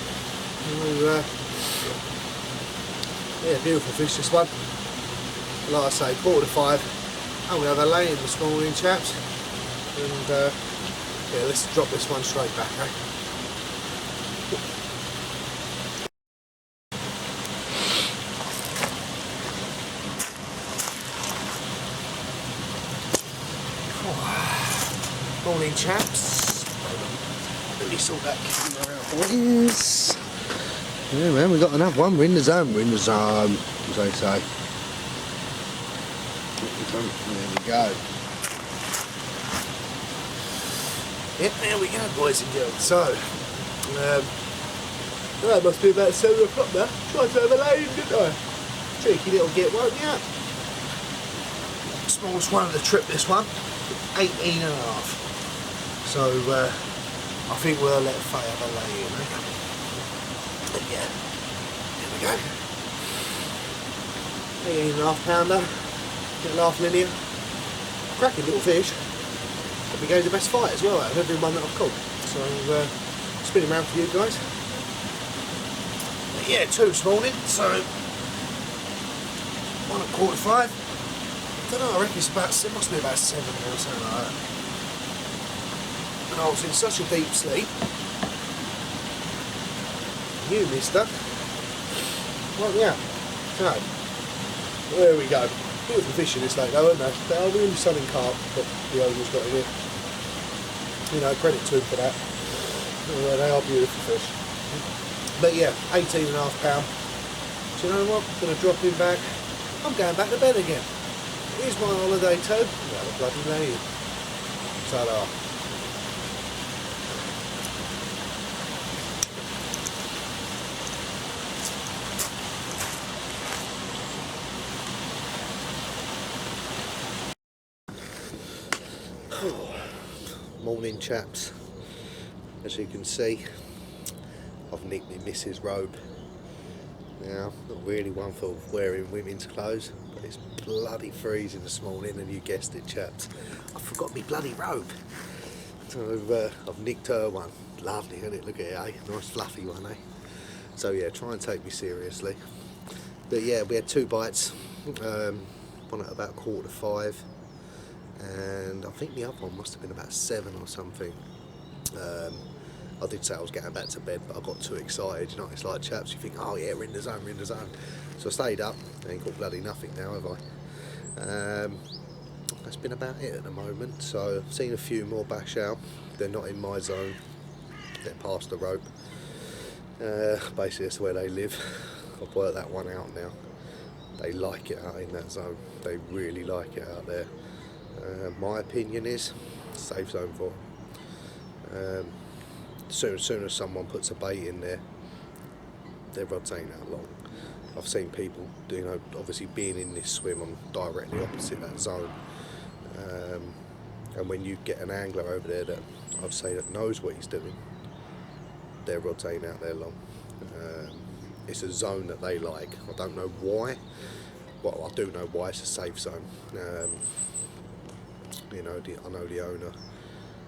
Yeah, beautiful fish this one. Like I say, 4:45. I'm going to have a lay in this morning, chaps. And yeah, let's drop this one straight back, eh? Morning, chaps. Let me sort that camera out, boys. Yeah, man, we got another one. We're in the zone. We're in the zone, as they say. There we go. Yep, there we go, boys and girls. So, that must be about 7 o'clock now. Tried to have a lay in, didn't I? Cheeky little get, won't ya? Smallest one of the trip, this one. 18.5. So, I think we'll let Faye have a lay in, eh? But yeah, here we go. 18.5 pounder. Little half linear. Cracking little fish. Probably gave the best fight as well out of every one that I've caught. So, spinning around for you guys. But yeah, 2 this morning. So, 1 at 4:45. I don't know, I reckon it's about, it must be about 7 or something like that. And I was in such a deep sleep. You, mister. Well, yeah. So, there we go. Beautiful fish in this lake though, aren't they? They are really sunning carp that the owner's got in here. You know, credit to him for that. Oh, they are beautiful fish. But yeah, 18.5 pound. So you know what? I'm going to drop him back. I'm going back to bed again. Here's my holiday too. I'm going to bloody lay in. Ta-da. Morning, chaps. As you can see, I've nicked my missus' robe. Now, not really one for wearing women's clothes, but it's bloody freezing this morning, and you guessed it, chaps, I forgot my bloody robe. So I've nicked her one. Lovely, isn't it? Look at it, eh? Nice fluffy one, eh? So yeah, try and take me seriously. But yeah, we had 2 bites. One at about 4:45. And I think the other one must have been about 7 or something. I did say I was getting back to bed, but I got too excited. You know, it's like, chaps, you think, oh yeah, we're in the zone, we're in the zone. So I stayed up. I ain't got bloody nothing now, have I? That's been about it at the moment. So I've seen a few more bash out. They're not in my zone. They're past the rope. Basically, that's where they live. I've worked that one out now. They like it out in that zone. They really like it out there. My opinion is, safe zone for them. Soon as someone puts a bait in there, their rods ain't that long. I've seen people, obviously being in this swim, I'm directly opposite that zone. And when you get an angler over there that I'd say that knows what he's doing, their rods ain't out there long. It's a zone that they like. I don't know why. Well, I do know why. It's a safe zone. I know the owner.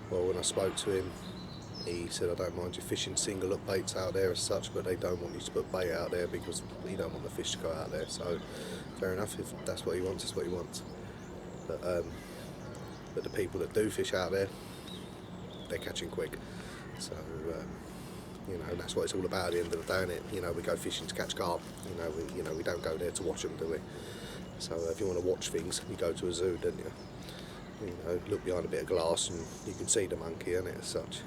Well, when I spoke to him, he said, I don't mind you fishing single up baits out there as such, but they don't want you to put bait out there because you don't want the fish to go out there. So, fair enough, if that's what he wants, that's what he wants. But the people that do fish out there, they're catching quick. So, that's what it's all about at the end of the day, innit? We go fishing to catch carp. We don't go there to watch them, do we? So if you want to watch things, you go to a zoo, don't you? Look behind a bit of glass and you can see the monkey, innit, as such,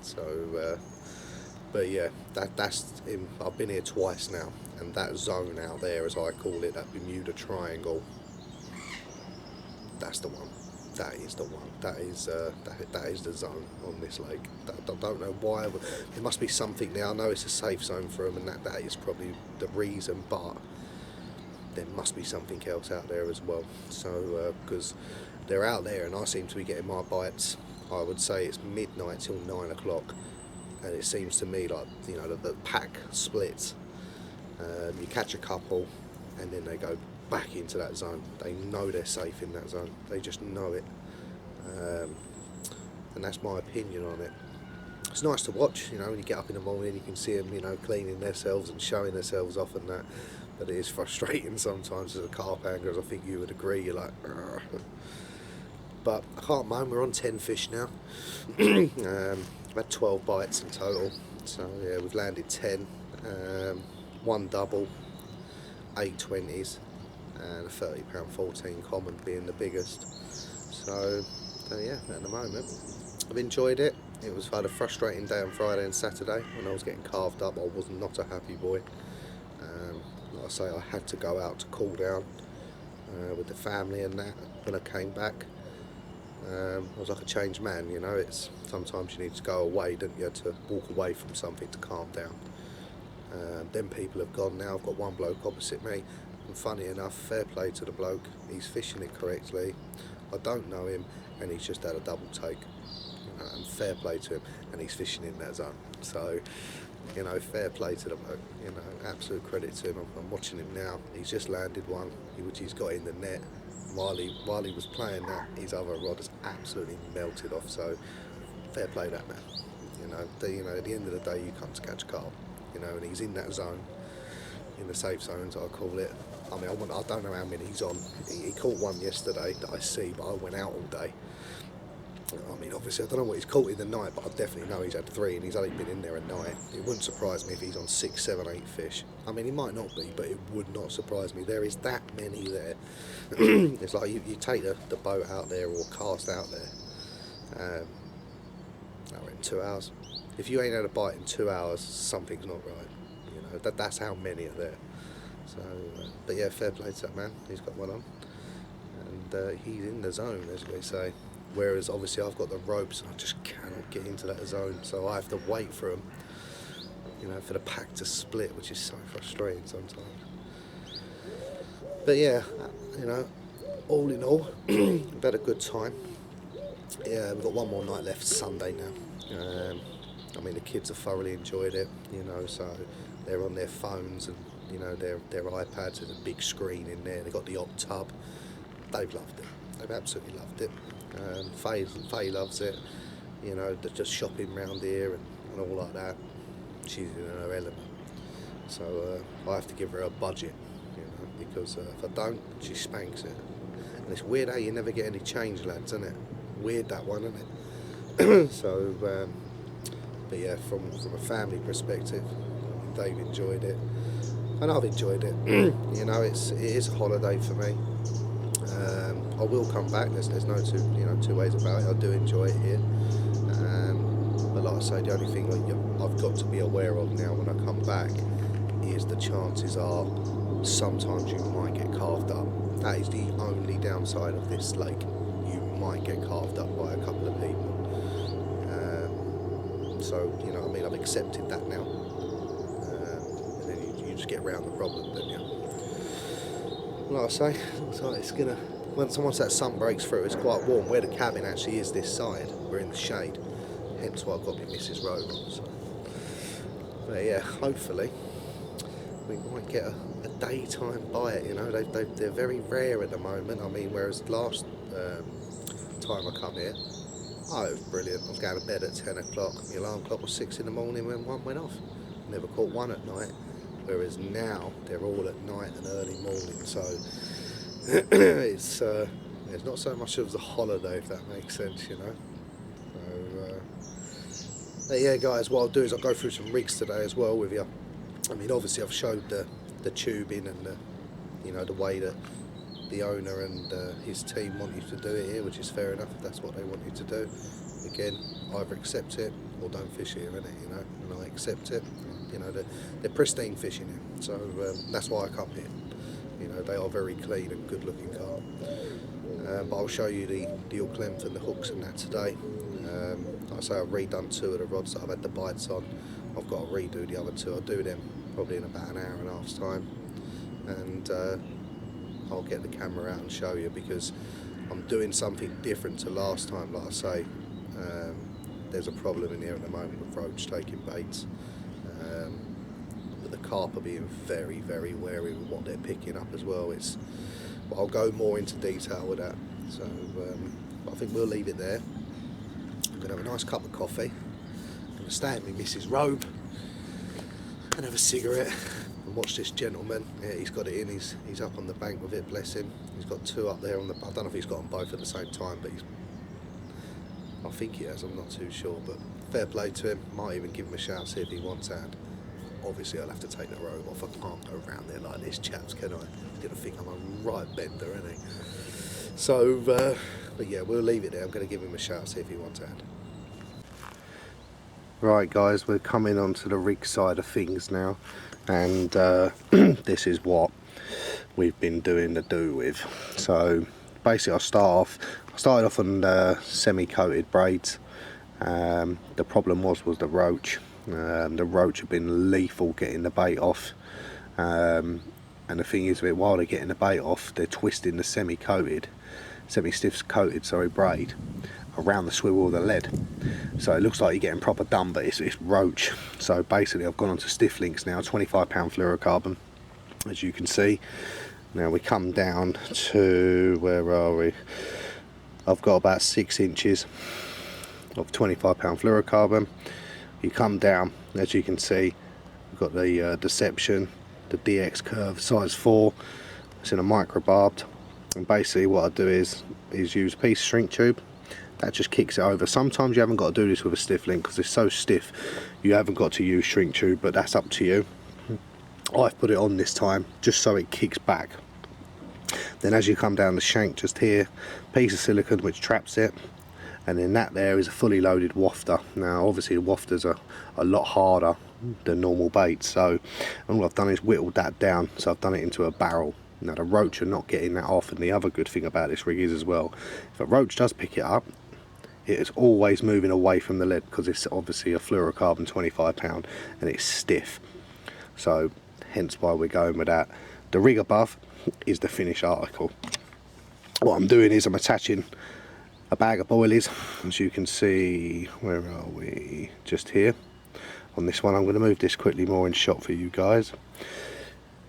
So, but yeah, that's him. I've been here twice now, and that zone out there, as I call it, that Bermuda Triangle, that's the one. That is the one. That is the zone on this lake. I don't know why. There must be something there. I know it's a safe zone for them, and that is probably the reason. But there must be something else out there as well. So because they're out there, and I seem to be getting my bites. I would say it's midnight till 9 o'clock, and it seems to me like the pack splits. You catch a couple, and then they go back into that zone. They know they're safe in that zone. They just know it, and that's my opinion on it. It's nice to watch, when you get up in the morning, you can see them, cleaning themselves and showing themselves off and that. But it is frustrating sometimes as a carp angler, as I think you would agree. You're like, "Ugh." But I can't moan. We're on 10 fish now. I've had 12 bites in total. So yeah, we've landed 10. One double, 8 20s, and a £30 14 common being the biggest. So yeah, at the moment I've enjoyed it. I had a frustrating day on Friday and Saturday when I was getting carved up. I was not a happy boy. Like I say, I had to go out to cool down with the family and that. When I came back, I was like a changed man. It's sometimes you need to go away, don't you, to walk away from something to calm down. Then people have gone now. I've got one bloke opposite me, and funny enough, fair play to the bloke, he's fishing it correctly. I don't know him, and he's just had a double take, and fair play to him, and he's fishing in that zone. So fair play to the bloke, absolute credit to him. I'm watching him now. He's just landed one which he's got in the net. While he was playing that, his other rod has absolutely melted off. So fair play that man. At the end of the day, you come to catch carp. And he's in that zone, in the safe zones, I call it. I mean, I don't know how many he's on. He caught one yesterday that I see, but I went out all day. I mean, obviously, I don't know what he's caught in the night, but I definitely know he's had 3, and he's only been in there a night. It wouldn't surprise me if he's on 6, 7, 8 fish. I mean, he might not be, but it would not surprise me. There is that many there. It's like you take the boat out there or cast out there. In 2 hours. If you ain't had a bite in 2 hours, something's not right. That's how many are there. So, but yeah, fair play to that man. He's got one on, and he's in the zone, as we say. Whereas obviously I've got the ropes and I just cannot get into that zone, so I have to wait for them, for the pack to split, which is so frustrating sometimes. But yeah, all in all, we've had a good time. Yeah, we've got one more night left, Sunday now. I mean, the kids have thoroughly enjoyed it, so they're on their phones and, their iPads. There's a big screen in there. They've got the hot tub. They've loved it. They've absolutely loved it. Faye loves it. They're just shopping round here and all like that. She's in her element. So I have to give her a budget, because if I don't, she spanks it. And it's weird how you never get any change, lads, isn't it? Weird, that one, isn't it? So, but yeah, from a family perspective, they've enjoyed it, and I've enjoyed it. It is a holiday for me. I will come back. There's no two ways about it. I do enjoy it here. But like I say, the only thing I've got to be aware of now when I come back is the chances are sometimes you might get carved up. That is the only downside of this lake. You might get carved up by a couple of people. So, you know what I mean, I've accepted that now. And then you just get around the problem, don't you? Like I say, looks like it's gonna, once that sun breaks through, it's quite warm. Where the cabin actually is this side, we're in the shade. Hence why I've got my Mrs. Robe on. So. But yeah, hopefully we might get a daytime bite, you know. They're very rare at the moment. I mean, whereas last time I come here, oh, it was brilliant. I was going to bed at 10 o'clock. The alarm clock was 6 in the morning when one went off. Never caught one at night. Whereas now, they're all at night and early morning. So it's not so much of a holiday, if that makes sense, you know. So yeah, guys, what I'll do is I'll go through some rigs today as well with you. I mean, obviously I've showed the tubing and the way that the owner and his team want you to do it here, which is fair enough if that's what they want you to do. Again, either accept it or don't fish here, innit, you know, and I accept it. You know, they're pristine fishing here, so that's why I come here. You know, they are very clean and good looking carp. But I'll show you the hook length and the hooks and that today. Like I say, I've redone 2 of the rods that I've had the bites on. I've got to redo the other 2. I'll do them probably in about an hour and a half's time, and I'll get the camera out and show you, because I'm doing something different to last time. Like I say, there's a problem in here at the moment with roach taking baits, but the carp are being very, very wary with what they're picking up as well. But I'll go more into detail with that. So I think we'll leave it there. I'm going to have a nice cup of coffee. I'm going to stay in my Mrs. Robe and have a cigarette and watch this gentleman. Yeah, he's got it in. He's up on the bank with it, bless him. He's got 2 up there on the. I don't know if he's got them both at the same time, but I think he has. I'm not too sure, but fair play to him. Might even give him a shout, see if he wants out. Obviously, I'll have to take the robe off. I can't go around there like this, chaps, can I? He's gonna think I'm a right bender, isn't he? So, but yeah, we'll leave it there. I'm gonna give him a shout, see if he wants out. Right, guys, we're coming on to the rig side of things now, and this is what we've been doing the do with. So basically, I started off on semi-coated braids. The problem was the roach. The roach had been lethal getting the bait off, and the thing is, while they're getting the bait off, they're twisting the semi-stiff coated braid around the swivel of the lead, so it looks like you're getting proper done, but it's roach. So basically I've gone on to stiff links now, 25 pound fluorocarbon, as you can see. Now we come down to, where are we? I've got about 6 inches of 25 pound fluorocarbon. You come down, as you can see, we've got the Deception, the DX curve size 4. It's in a micro barbed, and basically what I do is use a piece of shrink tube that just kicks it over. Sometimes you haven't got to do this with a stiff link because it's so stiff you haven't got to use shrink tube, but that's up to you. I've put it on this time just so it kicks back. Then as you come down the shank, just here, piece of silicone which traps it, and then that there is a fully loaded wafter. Now obviously the wafters are a lot harder than normal baits, so all I've done is whittled that down, so I've done it into a barrel. Now the roach are not getting that off, and the other good thing about this rig is as well, if a roach does pick it up, it is always moving away from the lead, because it's obviously a fluorocarbon 25 pound and it's stiff, so hence why we're going with that. The rig above is the finished article. What I'm doing is I'm attaching a bag of boilies, as you can see. Where are we? Just here on this one. I'm going to move this quickly more in shot for you guys.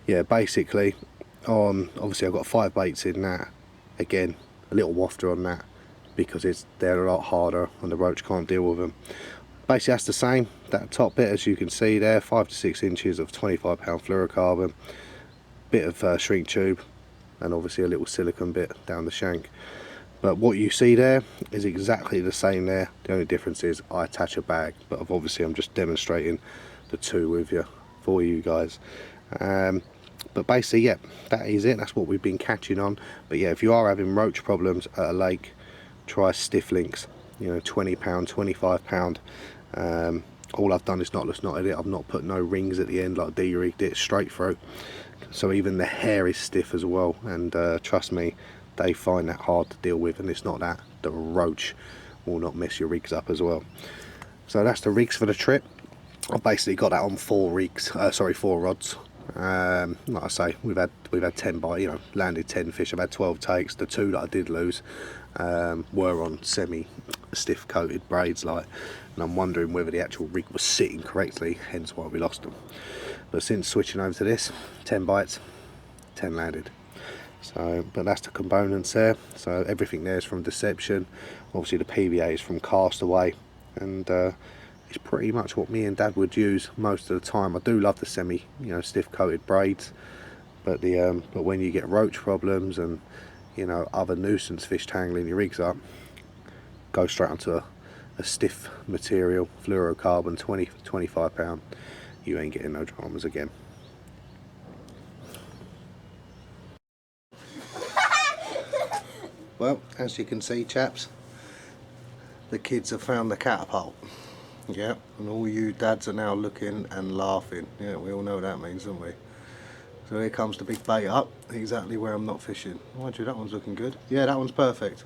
Yeah, basically obviously I've got 5 baits in that, again a little wafter on that because they're a lot harder and the roach can't deal with them. Basically that's the same, that top bit as you can see there, 5 to 6 inches of 25 pound fluorocarbon, bit of shrink tube, and obviously a little silicone bit down the shank. But what you see there is exactly the same there. The only difference is I attach a bag, but obviously I'm just demonstrating the 2 with you for you guys. But basically, yeah, that is it. That's what we've been catching on. But yeah, if you are having roach problems at a lake, try stiff links. You know, 20 pound, 25 pound. All I've done is knotted it. I've not put no rings at the end like de-rigged it, straight through. So even the hair is stiff as well. And trust me, they find that hard to deal with, and it's not that. The roach will not mess your rigs up as well. So that's the rigs for the trip. I've basically got that on 4 rods. Like I say, we've had 10 landed 10 fish. I've had 12 takes. The 2 that I did lose were on semi stiff coated braids, and I'm wondering whether the actual rig was sitting correctly, hence why we lost them. But since switching over to this, 10 bites, 10 landed. So, but that's the components there. So everything there is from Deception. Obviously the PVA is from Castaway, and it's pretty much what me and Dad would use most of the time. I do love the semi, stiff coated braids, but but when you get roach problems and other nuisance fish tangling your rigs up, go straight onto a stiff material, fluorocarbon, 20-25 pound. You ain't getting no dramas again. Well, as you can see, chaps, the kids have found the catapult. Yeah, and all you dads are now looking and laughing. Yeah, we all know what that means, don't we? So here comes the big bait up, exactly where I'm not fishing. Mind you, that one's looking good. Yeah, that one's perfect.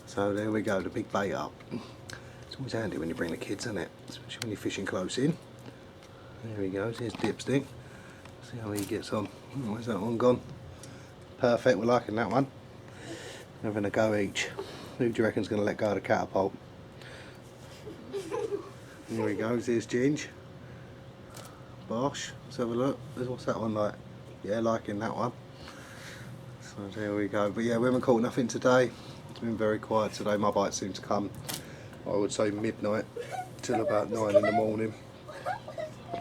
So there we go, the big bait up. It's always handy when you bring the kids, isn't it? Especially when you're fishing close in. There he goes, here's Dipstick. See how he gets on. Oh, where's that one gone? Perfect, we're liking that one. Having a go each. Who do you reckon's going to let go of the catapult? Here he goes, here's Ginge. Bosh, let's have a look. What's that one like? Yeah, liking that one. So there we go. But yeah, we haven't caught nothing today. It's been very quiet today. My bites seem to come, I would say, midnight till about 9 in the morning.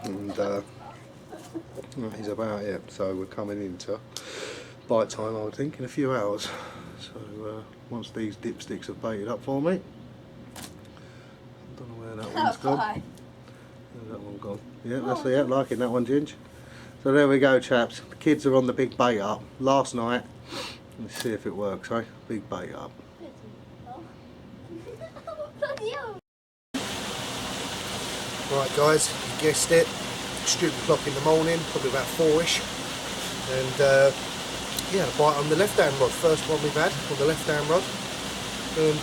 And that is about it. So we're coming into bite time, I would think, in a few hours. So once these dipsticks have baited up for me, I don't know where that one's gone. Where's that one gone? Yeah, that's it. Liking that one, Ginge. So there we go, chaps. The kids are on the big bait up. Last night, let's see if it works, eh? Big bait up. Right, guys, you guessed it. Stupid clock in the morning, probably about 4ish, and yeah, a bite on the left-hand rod. First one we've had on the left-hand rod, and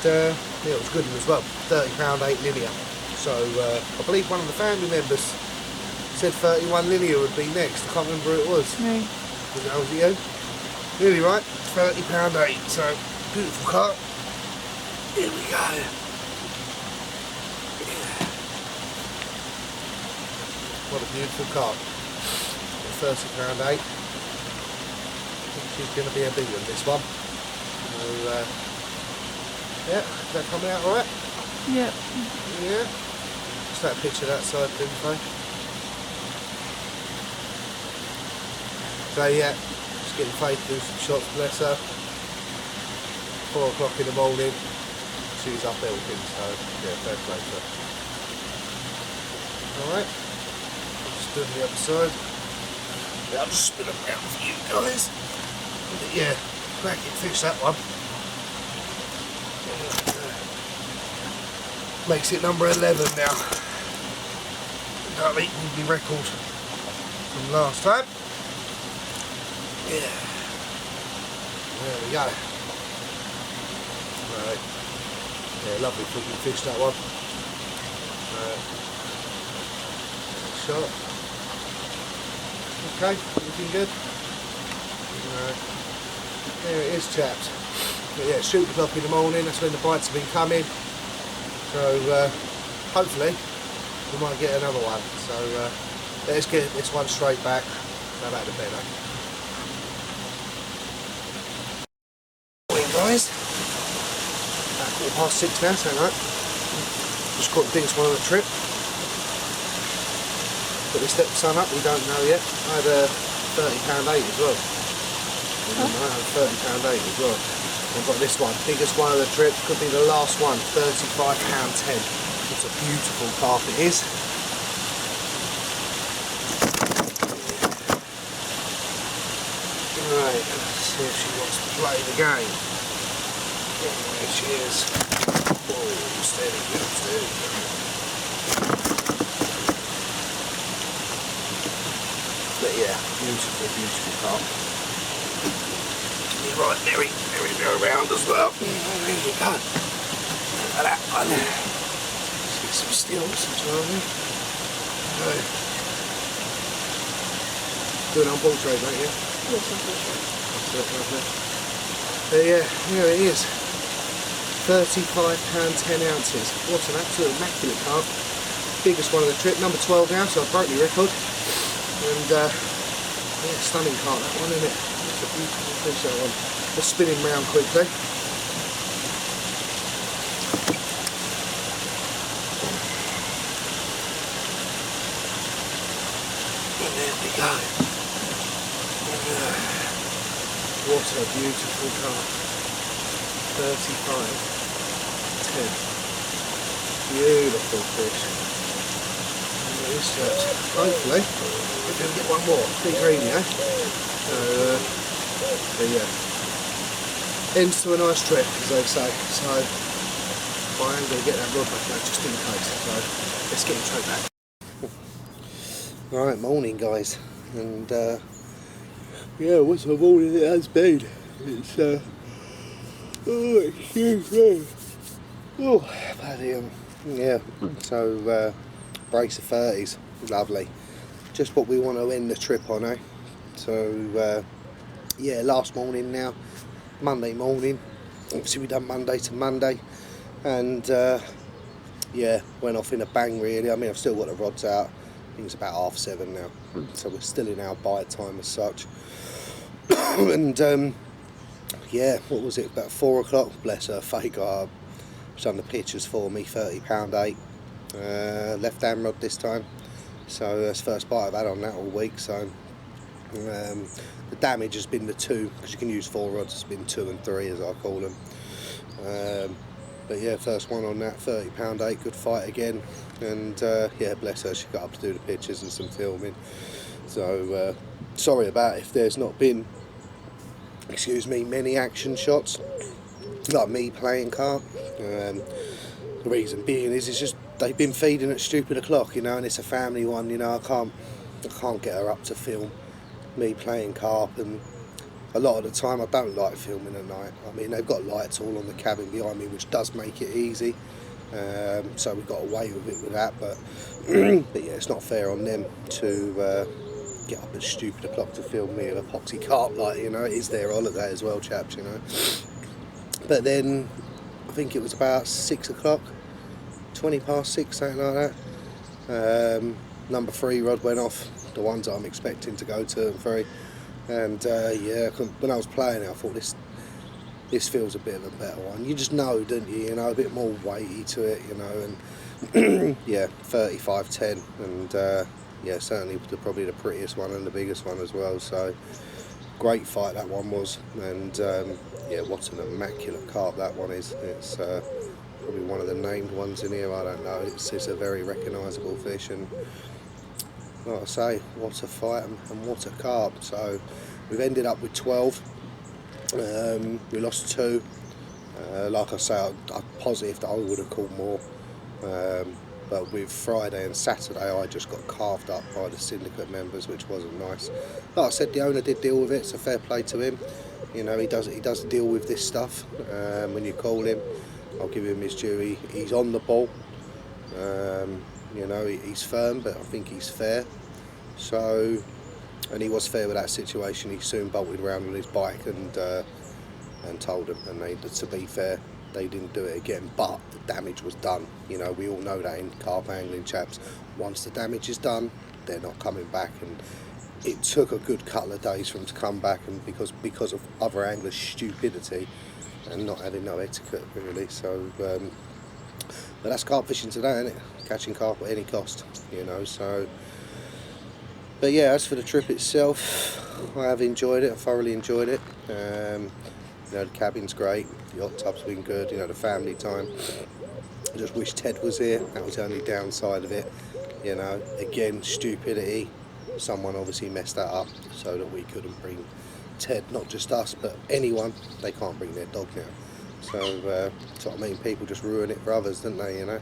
yeah, it was good as well. 30 pound 8 linear. So I believe one of the family members said 31 linear would be next. I can't remember who it was. Me. Was it you? Really right. 30 pound 8. So beautiful carp. Here we go. What a beautiful carp. 30 pound 8. She's going to be a big one, this one. So, yeah, is that coming out alright? Yep. Yeah. Just that picture that side, didn't they? So yeah, just getting Faith to do some shots, bless her. 4 o'clock in the morning. She's up helping, so yeah, fair play to her. Alright. Just doing the other side. Yeah, I'll just spin them around for you guys. But yeah, cracking fish that one. Makes it number 11 now. That'll equal the record from last time. Yeah. There we go. Right. Yeah, lovely looking fish that one. Shot. Okay, looking good. There it is, chaps. But yeah, shoot o'clock in the morning, that's when the bites have been coming. So hopefully we might get another one. So let's get this one straight back. No matter the better. Morning, guys. About 6:15 now, so right. Just caught the biggest one on the trip. But we stepped the sun up, we don't know yet. I had a 30 pound 8 as well. I had 30 pound 8 as well. I've got this one, biggest one of the trip, could be the last one, 35 pound 10. It's a beautiful carp it is. Right, let's see if she wants to play the game. There she is. Oh, steady, steady. But yeah, beautiful, beautiful carp. You're right, very around as well. There you go. Look at that one. some stills as well. Right. Doing on ball trade, mate, yeah? Yes, unfortunately. That's it, lovely. But yeah, here it is. £35, 10 ounces. What an absolute immaculate carp. Biggest one of the trip, number 12 now, so I broke the record. And yeah, stunning carp that one, isn't it? That's a beautiful fish, that one. Let's spin him round quickly. And there we go. What a beautiful carp. 35, 10. Beautiful fish. And it's hopefully we're going to get one more. Be greedy, eh? But yeah. Ends to a nice trip, as they say. So I am going to get that rod back out just in case. So let's get him straight back. Right, morning guys. And yeah, what a morning it has been. It's oh, excuse me. Oh, bloody yeah. So brace of 30s, lovely. Just what we want to end the trip on, eh? So yeah, last morning now, Monday morning. Obviously we done Monday to Monday, and yeah, went off in a bang really. I mean, I've still got the rods out. I think it's about 7:30 now, so we're still in our bite time as such. And yeah, what was it, about 4 o'clock, bless her, fake Carp, she's done the pictures for me, £30 8, left hand rod this time, so that's the first bite I've had on that all week. So the damage has been the 2, because you can use 4 rods, it's been 2 and 3 as I call them. But yeah, first one on that, £30 8, good fight again. And yeah, bless her, she got up to do the pictures and some filming. So sorry about if there's not been, excuse me, many action shots like me playing carp. The reason being is it's just they've been feeding at stupid o'clock, you know, and it's a family one, you know. I can't get her up to film me playing carp, and a lot of the time I don't like filming at night. I mean, they've got lights all on the cabin behind me, which does make it easy. So we got away with it with that, but but yeah, it's not fair on them to get up at stupid o'clock to film me an epoxy carp, like, you know, it is their holiday as well, chaps, you know. But then I think it was about 6 o'clock, 20 past 6, something like that. Number 3 rod went off, the ones that I'm expecting to go 2 and 3. And yeah, when I was playing it, I thought this feels a bit of a better one. You just know, don't you? You know, a bit more weighty to it, you know. And yeah, 35 10, and yeah, certainly probably the prettiest one and the biggest one as well. So great fight that one was, and yeah, what an immaculate carp that one is. It's probably one of the named ones in here. I don't know. It's a very recognisable fish, and like I say, what a fight and what a carp. So we've ended up with 12. We lost 2. Like I say, I'm positive that I would have caught more. But with Friday and Saturday, I just got carved up by the syndicate members, which wasn't nice. Like I said, the owner did deal with it, so fair play to him. You know, he does deal with this stuff. When you call him, I'll give him his due. He's on the ball. You know, he's firm, but I think he's fair. So, and he was fair with that situation. He soon bolted around on his bike and told them, and to be fair, they didn't do it again, but the damage was done. You know, we all know that in carp angling, chaps. Once the damage is done, they're not coming back, and it took a good couple of days for them to come back, and because of other anglers' stupidity and not having no etiquette, really. So but that's carp fishing today, isn't it? Catching carp at any cost, you know. So, but yeah, as for the trip itself, I have enjoyed it. I thoroughly enjoyed it. You know, the cabin's great, the hot tub's been good, you know, the family time. I just wish Ted was here. That was the only downside of it, you know. Again, stupidity. Someone obviously messed that up so that we couldn't bring Ted, not just us, but anyone. They can't bring their dog now. So, that's what I mean, people just ruin it for others, don't they, you know.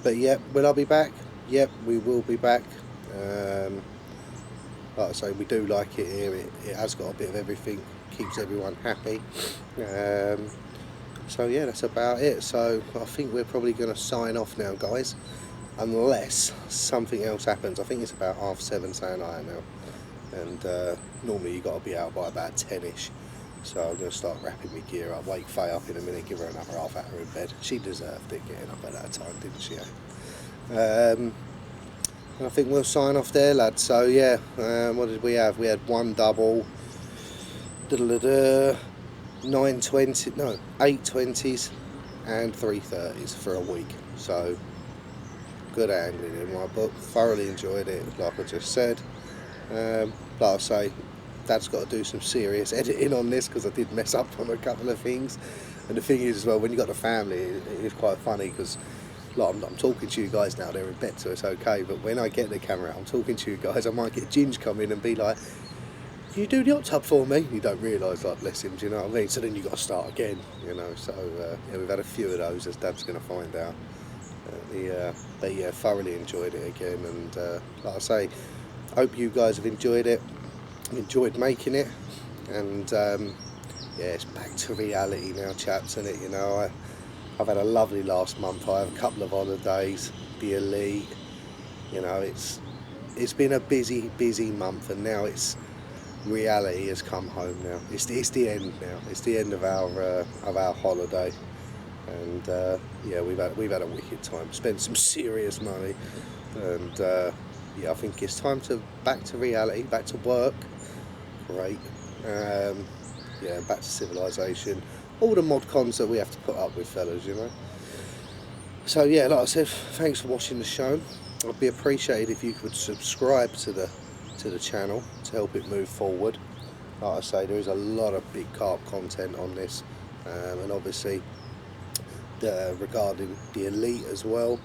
But yeah, will I be back? Yep, we will be back. Like I say, we do like it here. It has got a bit of everything, keeps everyone happy. So yeah, that's about it. So I think we're probably going to sign off now, guys, unless something else happens. I think it's about 7:30 saying I am now, and normally you got to be out by about 10ish. So I'm going to start wrapping my gear up, wake Faye up in a minute, give her another half hour in bed. She deserved it getting up at that time, didn't she? And I think we'll sign off there, lads. So yeah, what did we have? We had one double, 920, no, 820s and 330s for a week. So good angling in my book. Thoroughly enjoyed it, like I just said. Like I say, Dad's got to do some serious editing on this because I did mess up on a couple of things. And the thing is as well, when you got the family, it's quite funny because like, I'm talking to you guys now, they're in bed, so it's okay. But when I get the camera out, I'm talking to you guys, I might get Ginge come in and be like, "Can you do the hot tub for me?" You don't realise, like, bless him, do you know what I mean? So then you've got to start again, you know. So yeah, we've had a few of those, as Dad's going to find out. But yeah, thoroughly enjoyed it again. And like I say, hope you guys have enjoyed it, enjoyed making it. And yeah, it's back to reality now, chaps, isn't it? You know, I've had a lovely last month. I have a couple of holidays, the elite. You know, it's been a busy month, and now it's reality has come home now. It's the end now. It's the end of our holiday, and yeah, we've had a wicked time. Spent some serious money, and yeah, I think it's time to back to reality, back to work. Great. Yeah, back to civilization. All the mod cons that we have to put up with, fellas, you know. So yeah, like I said, thanks for watching the show. I'd be appreciated if you could subscribe to the channel to help it move forward. Like I say, there is a lot of big carp content on this, and obviously regarding the elite as well.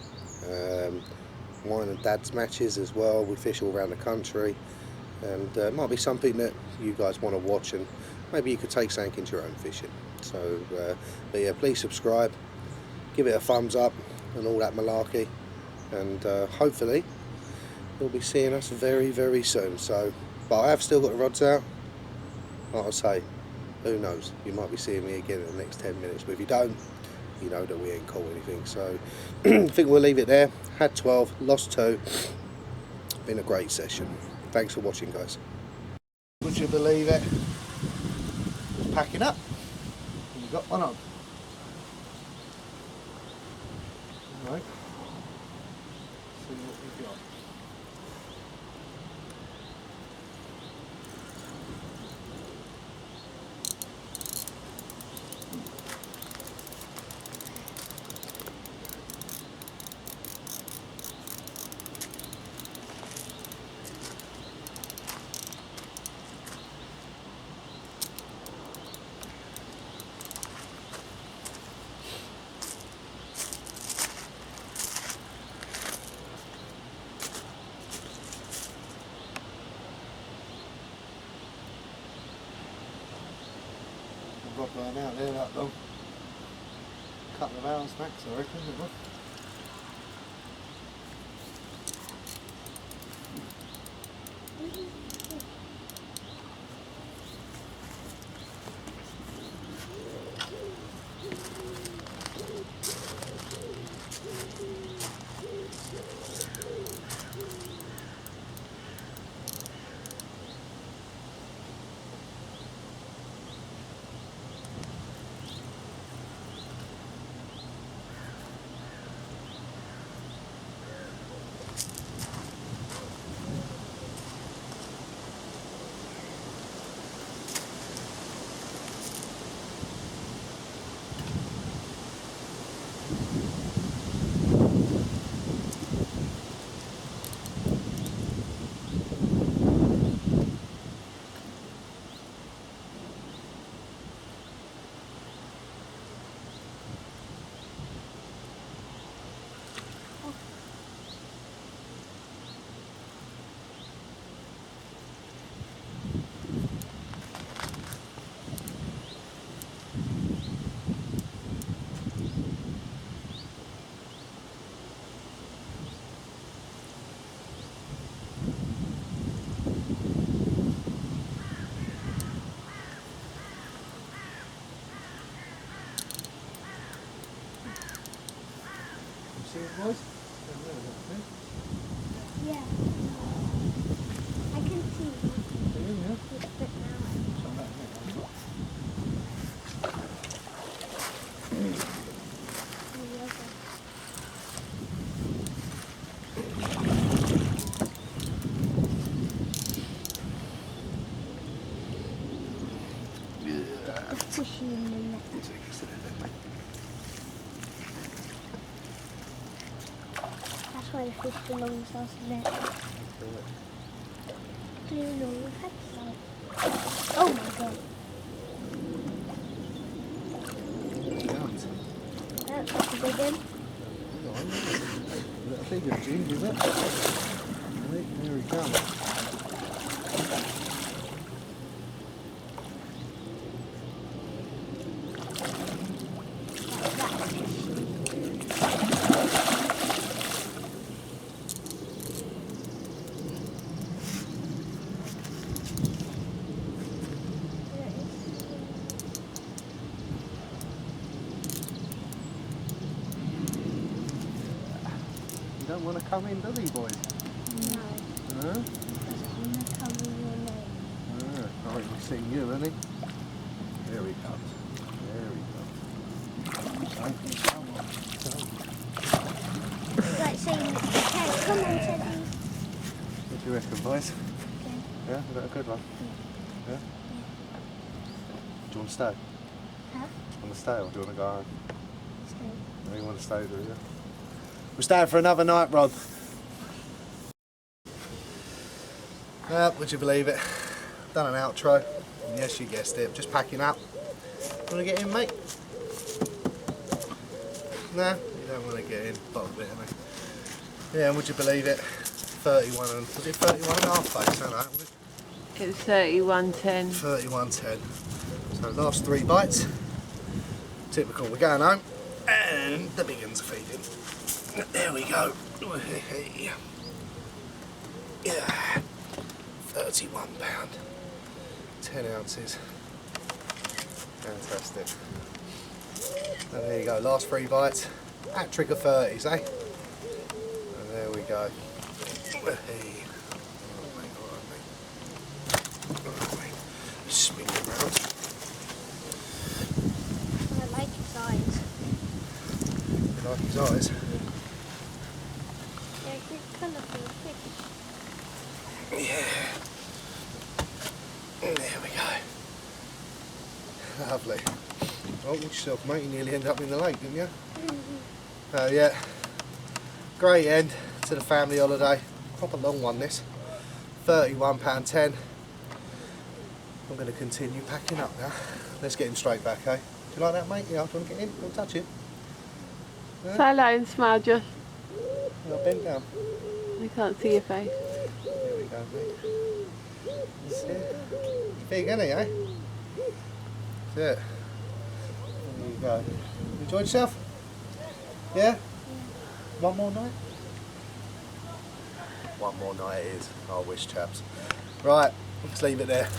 Mine and Dad's matches as well. We fish all around the country, and it might be something that you guys want to watch, and maybe you could take something into your own fishing. So but yeah, please subscribe, give it a thumbs up and all that malarkey, and hopefully you'll be seeing us very soon. So, but I have still got the rods out. Like I say, who knows, you might be seeing me again in the next 10 minutes, but if you don't, you know that we ain't caught anything. So I think we'll leave it there. Had 12, lost 2. Been a great session. Thanks for watching, guys. Would you believe it? Packing up. You got one on. Right. See what we've got. Rod going out there that long. Couple of hours max, I reckon, isn't it? boys? Yeah. I can see you. Yeah. It's a bit now. The fishy in the net. That's why the fish belongs to us, isn't it? Do you know we've had some? Oh my god. That's a big one. I think it's in, is it? Right, there he comes. You don't want to come in, does he, boys? No. Huh? Doesn't want to cover your name. I think we've seen you, hasn't he? There he comes. There he comes. It's like saying, okay, come on, Teddy. What do you reckon, boys? Okay. Yeah, is that a good one? Yeah? Do you want to stay? Huh? Want to stay or do you want to go home? Stay. No, you want to stay, do you? We're staying for another night, Rob. Would you believe it? Done an outro. And yes, you guessed it. Just packing up. Want to get in, mate? No, you don't want to get in. Bottom bit, innit? Yeah, and would you believe it? 31 and was it 31 and a half days? I don't know. It was 31.10. 31.10. So last 3 bites. Typical. We're going home, and the big ones are feeding. There we go. Yeah. £31. 10 ounces. Fantastic. And there you go. Last 3 bites. Hat trick of 30s, eh? And there we go. Hey. Spin it around. I like his eyes. You like his eyes? They're good colourful fish. Yeah. There we go. Lovely. Oh, watch yourself, mate. You nearly ended up in the lake, didn't you? Yeah. Great end to the family holiday. Proper long one, this. £31.10. I'm going to continue packing up now. Let's get him straight back, eh? Do you like that, mate? Yeah, do you want to get in? Do you want to touch him? Yeah? Say hello and smile, Josh. Yeah, bend down. I can't see your face. There we go, mate. That's it. Big, isn't he, eh? That's it. There you go. Enjoyed yourself? Yeah? One more night? One more night it is. I wish, chaps. Right, let's leave it there.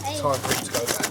Hey. Time for him to go back.